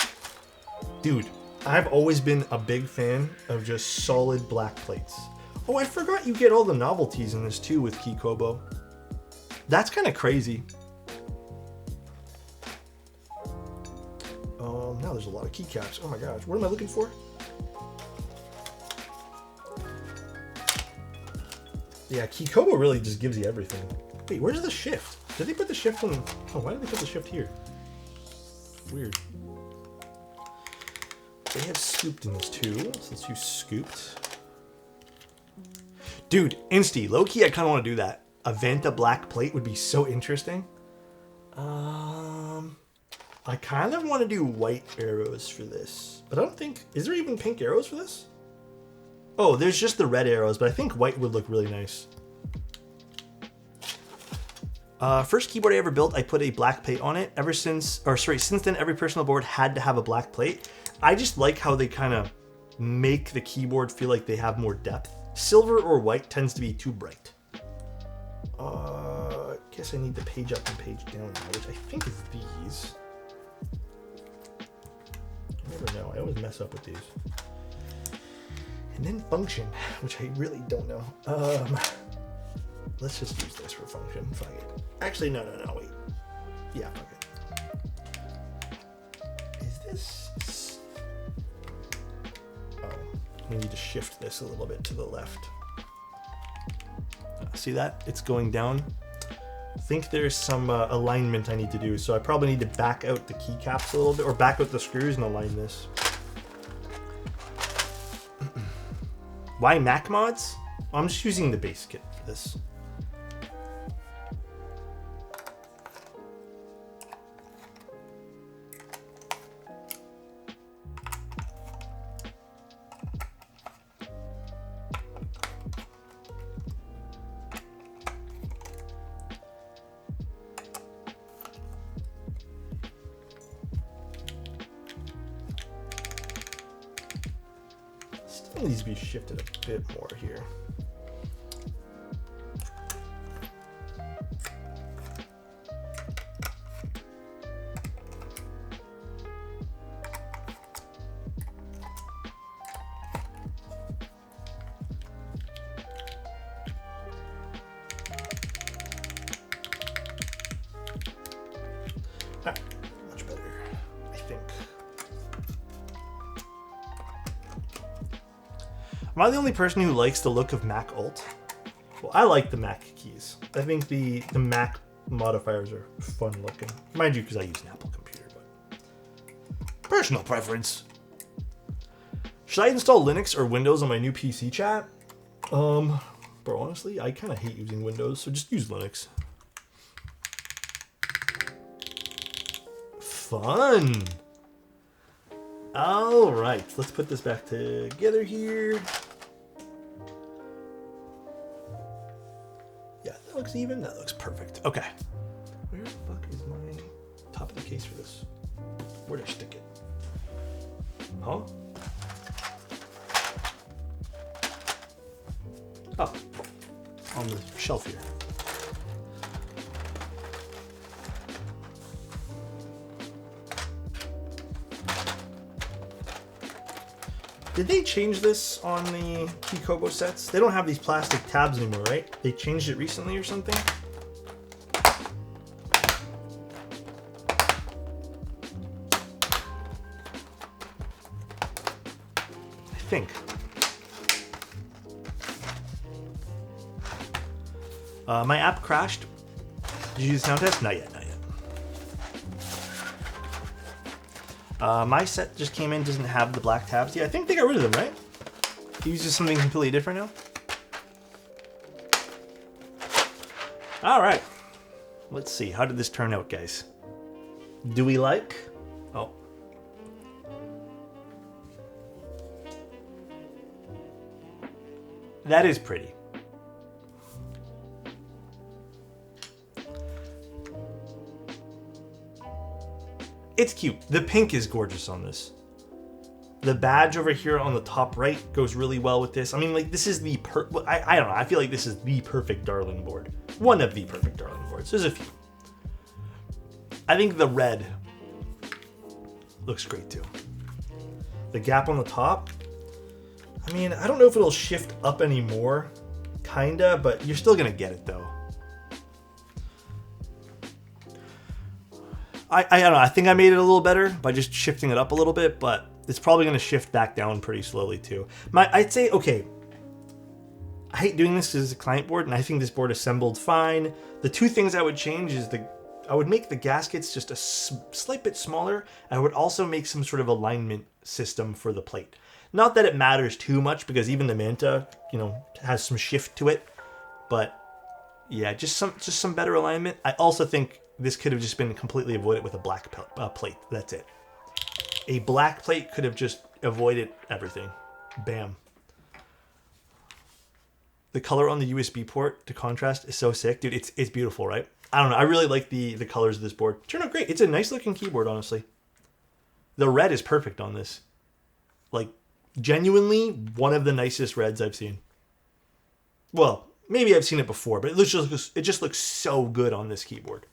Dude, I've always been a big fan of just solid black plates. Oh, I forgot you get all the novelties in this too with Kikobo. That's kind of crazy. Now there's a lot of keycaps. Oh my gosh, what am I looking for? Yeah, Kikobo really just gives you everything. Wait, where's the shift? Did they put the shift on? Oh, why did they put the shift here? Weird. They have scooped in this too, so let's use scooped. Dude, Insty, low-key, I kind of want to do that. A Vanta black plate would be so interesting. I kind of want to do white arrows for this, but I don't think... Is there even pink arrows for this? Oh, there's just the red arrows, but I think white would look really nice. First keyboard I ever built, I put a black plate on it. Since then, every personal board had to have a black plate. I just like how they kind of make the keyboard feel like they have more depth. Silver or white tends to be too bright. I guess I need the page up and page down now, which I think is these. I never know. I always mess up with these. And then function, which I really don't know. Let's just use this for function. Fuck it. Actually, no, wait. Yeah, fuck it. Is this... Oh, we need to shift this a little bit to the left. See that? It's going down. I think there's some alignment I need to do, so I probably need to back out the keycaps a little bit, or back out the screws and align this. Why Mac mods? I'm just using the base kit for this. Needs to be shifted a bit more here. Much better, I think. Am I the only person who likes the look of Mac Alt? Well, I like the Mac keys. I think the Mac modifiers are fun looking. Mind you, because I use an Apple computer, but personal preference. Should I install Linux or Windows on my new PC, chat? Bro, honestly, I kind of hate using Windows, so just use Linux. fun. All right, let's put this back together here. Yeah, that looks even. That looks perfect. Okay. Where the fuck is my top of the case for this? Where did I stick it? Huh? Oh, on the shelf here. Did they change this on the Kikobo sets? They don't have these plastic tabs anymore, right? They changed it recently or something? I think. My app crashed. Did you use the sound test? Not yet, not yet. My set just came in, doesn't have the black tabs. Yeah, I think they got rid of them, right? It uses something completely different now. All right. Let's see. How did this turn out, guys? Do we like? Oh. That is pretty. It's cute. The pink is gorgeous on this. The badge over here on the top right goes really well with this. I mean, like, this is the I don't know. I feel like this is the perfect Darling board. One of the perfect Darling boards. There's a few. I think the red looks great too. The gap on the top. I mean, I don't know if it'll shift up anymore. Kinda, but you're still gonna get it though. I don't know. I think I made it a little better by just shifting it up a little bit, but it's probably going to shift back down pretty slowly too. I'd say, okay, I hate doing this because it's a client board, and I think this board assembled fine. The two things I would change is I would make the gaskets just a slight bit smaller. I would also make some sort of alignment system for the plate. Not that it matters too much, because even the Manta, you know, has some shift to it. But yeah, just some better alignment. I also think this could have just been completely avoided with a black plate. That's it. A black plate could have just avoided everything. Bam. The color on the USB port to contrast is so sick. Dude, it's beautiful, right? I don't know. I really like the colors of this board. Turned out great. It's a nice looking keyboard, honestly. The red is perfect on this. Like, genuinely one of the nicest reds I've seen. Well, maybe I've seen it before, but it just looks so good on this keyboard.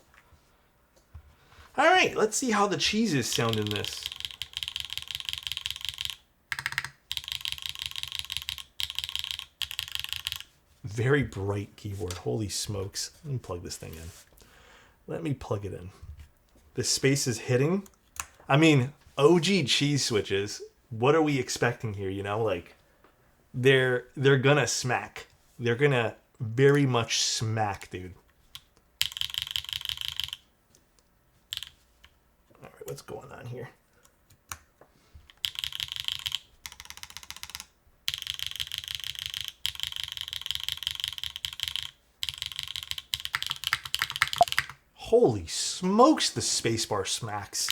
All right, let's see how the cheeses sound in this. Very bright keyboard. Holy smokes. Let me plug this thing in. Let me plug it in. The space is hitting. I mean, OG cheese switches. What are we expecting here, you know? Like, they're gonna smack. They're gonna very much smack, dude. All right, what's going on here? Holy smokes, the spacebar smacks.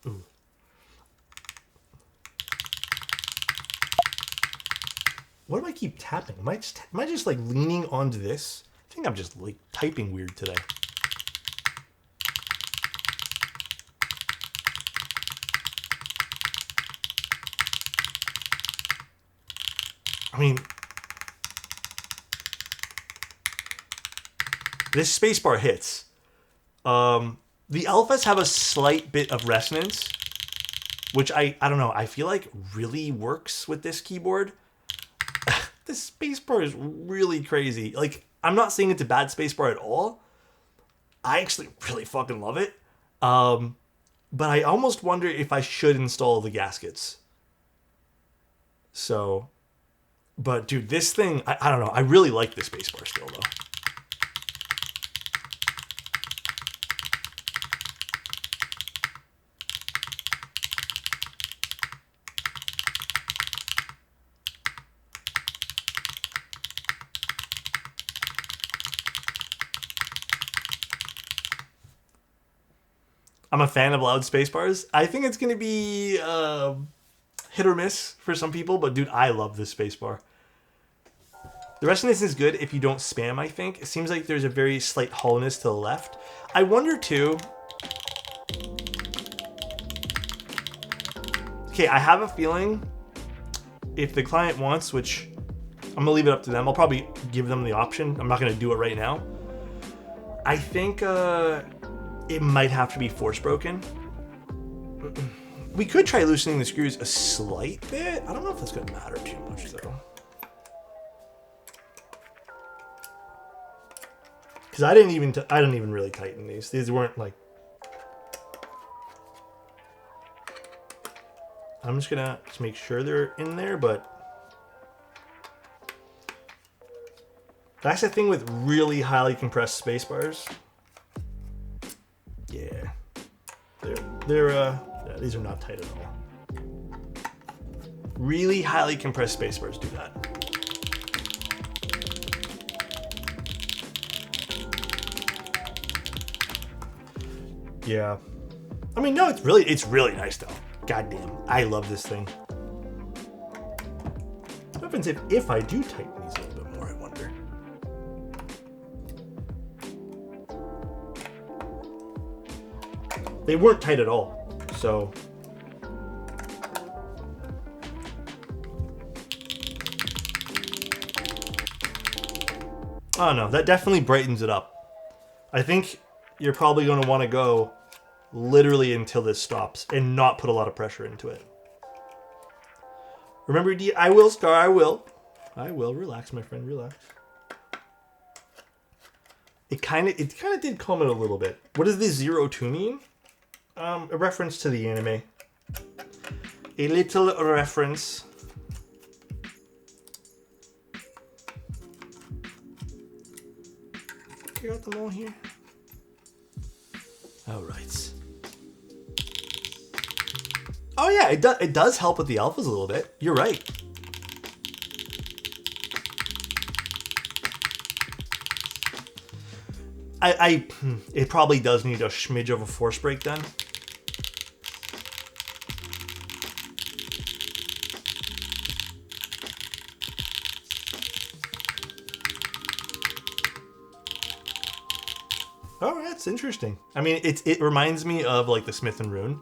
Ooh. What do I keep tapping? Am I just like leaning onto this? I think I'm just like typing weird today. I mean, this spacebar hits. The alphas have a slight bit of resonance, which I don't know, I feel like really works with this keyboard. This spacebar is really crazy. Like, I'm not saying it's a bad spacebar at all. I actually really fucking love it. But I almost wonder if I should install the gaskets. So... But dude, this thing, I don't know. I really like this spacebar still though. I'm a fan of loud spacebars. I think it's going to be hit or miss for some people, but dude, I love this spacebar. The resonance is good if you don't spam, I think. It seems like there's a very slight hollowness to the left. I wonder too... Okay, I have a feeling if the client wants, which I'm going to leave it up to them. I'll probably give them the option. I'm not going to do it right now. I think it might have to be force broken. We could try loosening the screws a slight bit. I don't know if that's going to matter too much though. Because I didn't even really tighten these. These weren't like... I'm just gonna make sure they're in there, but that's the thing with really highly compressed space bars. Yeah, yeah, these are not tight at all. Really highly compressed space bars do that. Yeah, I mean, no, it's really nice though. God damn, I love this thing. What happens if I do tighten these a little bit more, I wonder? They weren't tight at all, so... Oh no, that definitely brightens it up. I think you're probably going to want to go literally until this stops and not put a lot of pressure into it. Remember, I will, Star, I will. Relax, my friend, relax. It kind of did calm it a little bit. What does this 02 mean? A reference to the anime. A little reference. You got them all here? All right. Oh yeah, it does help with the alphas a little bit. You're right. It probably does need a smidge of a force break then. Oh, that's interesting. I mean, it reminds me of like the Smith and Rune,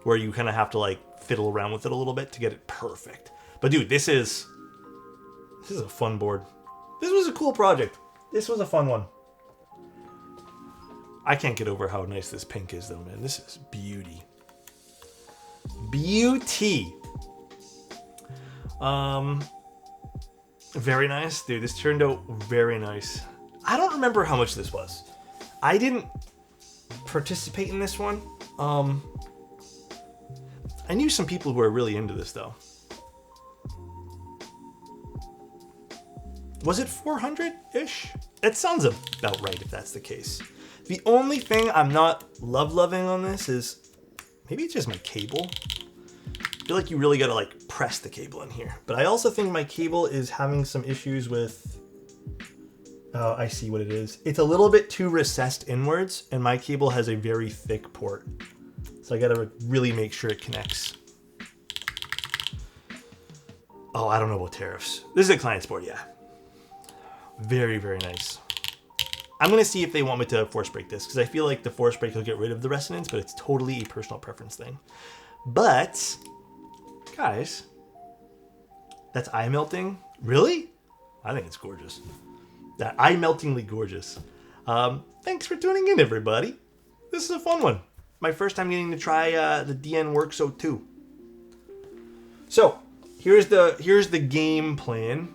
where you kind of have to like fiddle around with it a little bit to get it perfect. But dude, this is a fun board. This was a cool project. This was a fun one. I can't get over how nice this pink is though, man. This is beauty. Beauty. Very nice, dude. This turned out very nice. I don't remember how much this was. I didn't participate in this one. I knew some people who were really into this though. Was it 400-ish? It sounds about right if that's the case. The only thing I'm not loving on this is maybe it's just my cable. I feel like you really gotta like press the cable in here. But I also think my cable is having some issues with... Oh, I see what it is. It's a little bit too recessed inwards, and my cable has a very thick port. So I gotta really make sure it connects. Oh, I don't know about tariffs. This is a client's board, yeah. Very, very nice. I'm gonna see if they want me to force break this, because I feel like the force break will get rid of the resonance, but it's totally a personal preference thing. But, guys, that's eye melting? Really? I think it's gorgeous. That eye-meltingly gorgeous. Thanks for tuning in, everybody. This is a fun one. My first time getting to try the DN Works 02. So, here's the game plan.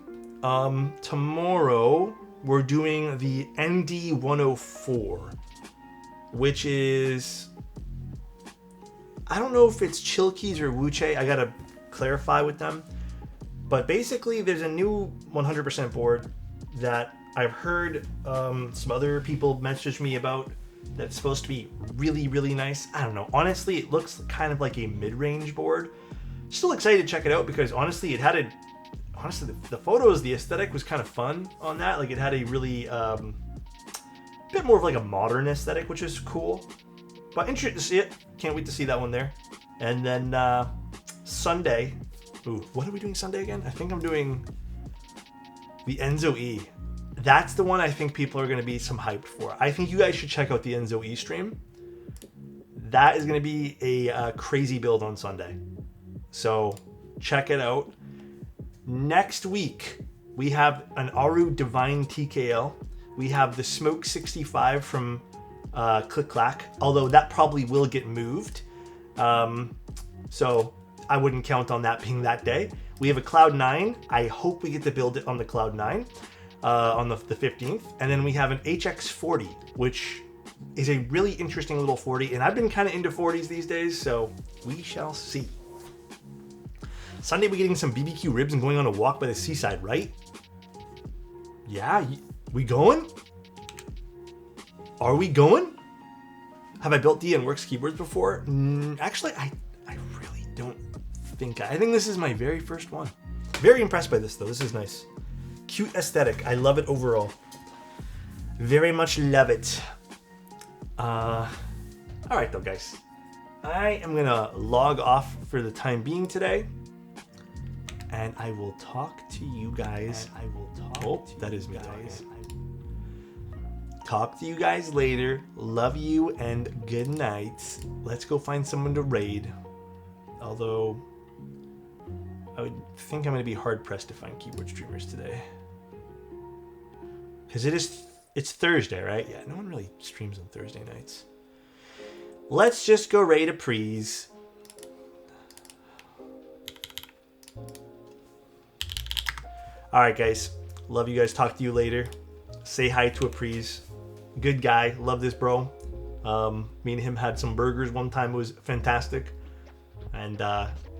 Tomorrow, we're doing the ND104, which is... I don't know if it's Chilkeys or Wuche. I gotta clarify with them. But basically, there's a new 100% board that I've heard some other people message me about that's supposed to be really, really nice. I don't know. Honestly, it looks kind of like a mid-range board. Still excited to check it out because honestly, the photos, the aesthetic was kind of fun on that. Like it had a really bit more of like a modern aesthetic, which is cool. But interested to see it. Can't wait to see that one there. And then Sunday. Ooh, what are we doing Sunday again? I think I'm doing the Enzo E. That's the one I think people are going to be some hyped for. I think you guys should check out the Enzo E stream. That is going to be a crazy build on Sunday. So check it out. Next week, we have an Aru Divine TKL. We have the Smoke 65 from Click Clack, although that probably will get moved. So I wouldn't count on that being that day. We have a Cloud 9. I hope we get to build it on the Cloud 9 on the 15th. And then we have an HX40, which is a really interesting little 40. And I've been kind of into 40s these days, so we shall see. Sunday, we're getting some BBQ ribs and going on a walk by the seaside, right? Yeah, we going? Are we going? Have I built DNWorks keyboards before? Actually, I really don't think. I think this is my very first one. Very impressed by this, though. This is nice. Cute aesthetic. I love it overall. Very much love it. All right, though, guys. I am going to log off for the time being today. And I will talk to you guys. That is me guys. Talk to you guys later. Love you and good night. Let's go find someone to raid. Although I would think I'm going to be hard pressed to find keyboard streamers today. Because it's Thursday, right? Yeah, no one really streams on Thursday nights. Let's just go raid a prees. Alright guys, love you guys, talk to you later. Say hi to Apries. Good guy, love this bro. Me and him had some burgers one time, it was fantastic. And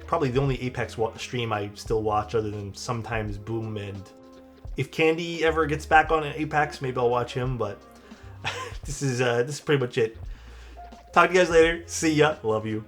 probably the only Apex stream I still watch other than sometimes Boom, and if Candy ever gets back on an Apex, maybe I'll watch him, but this is pretty much it. Talk to you guys later, see ya, love you.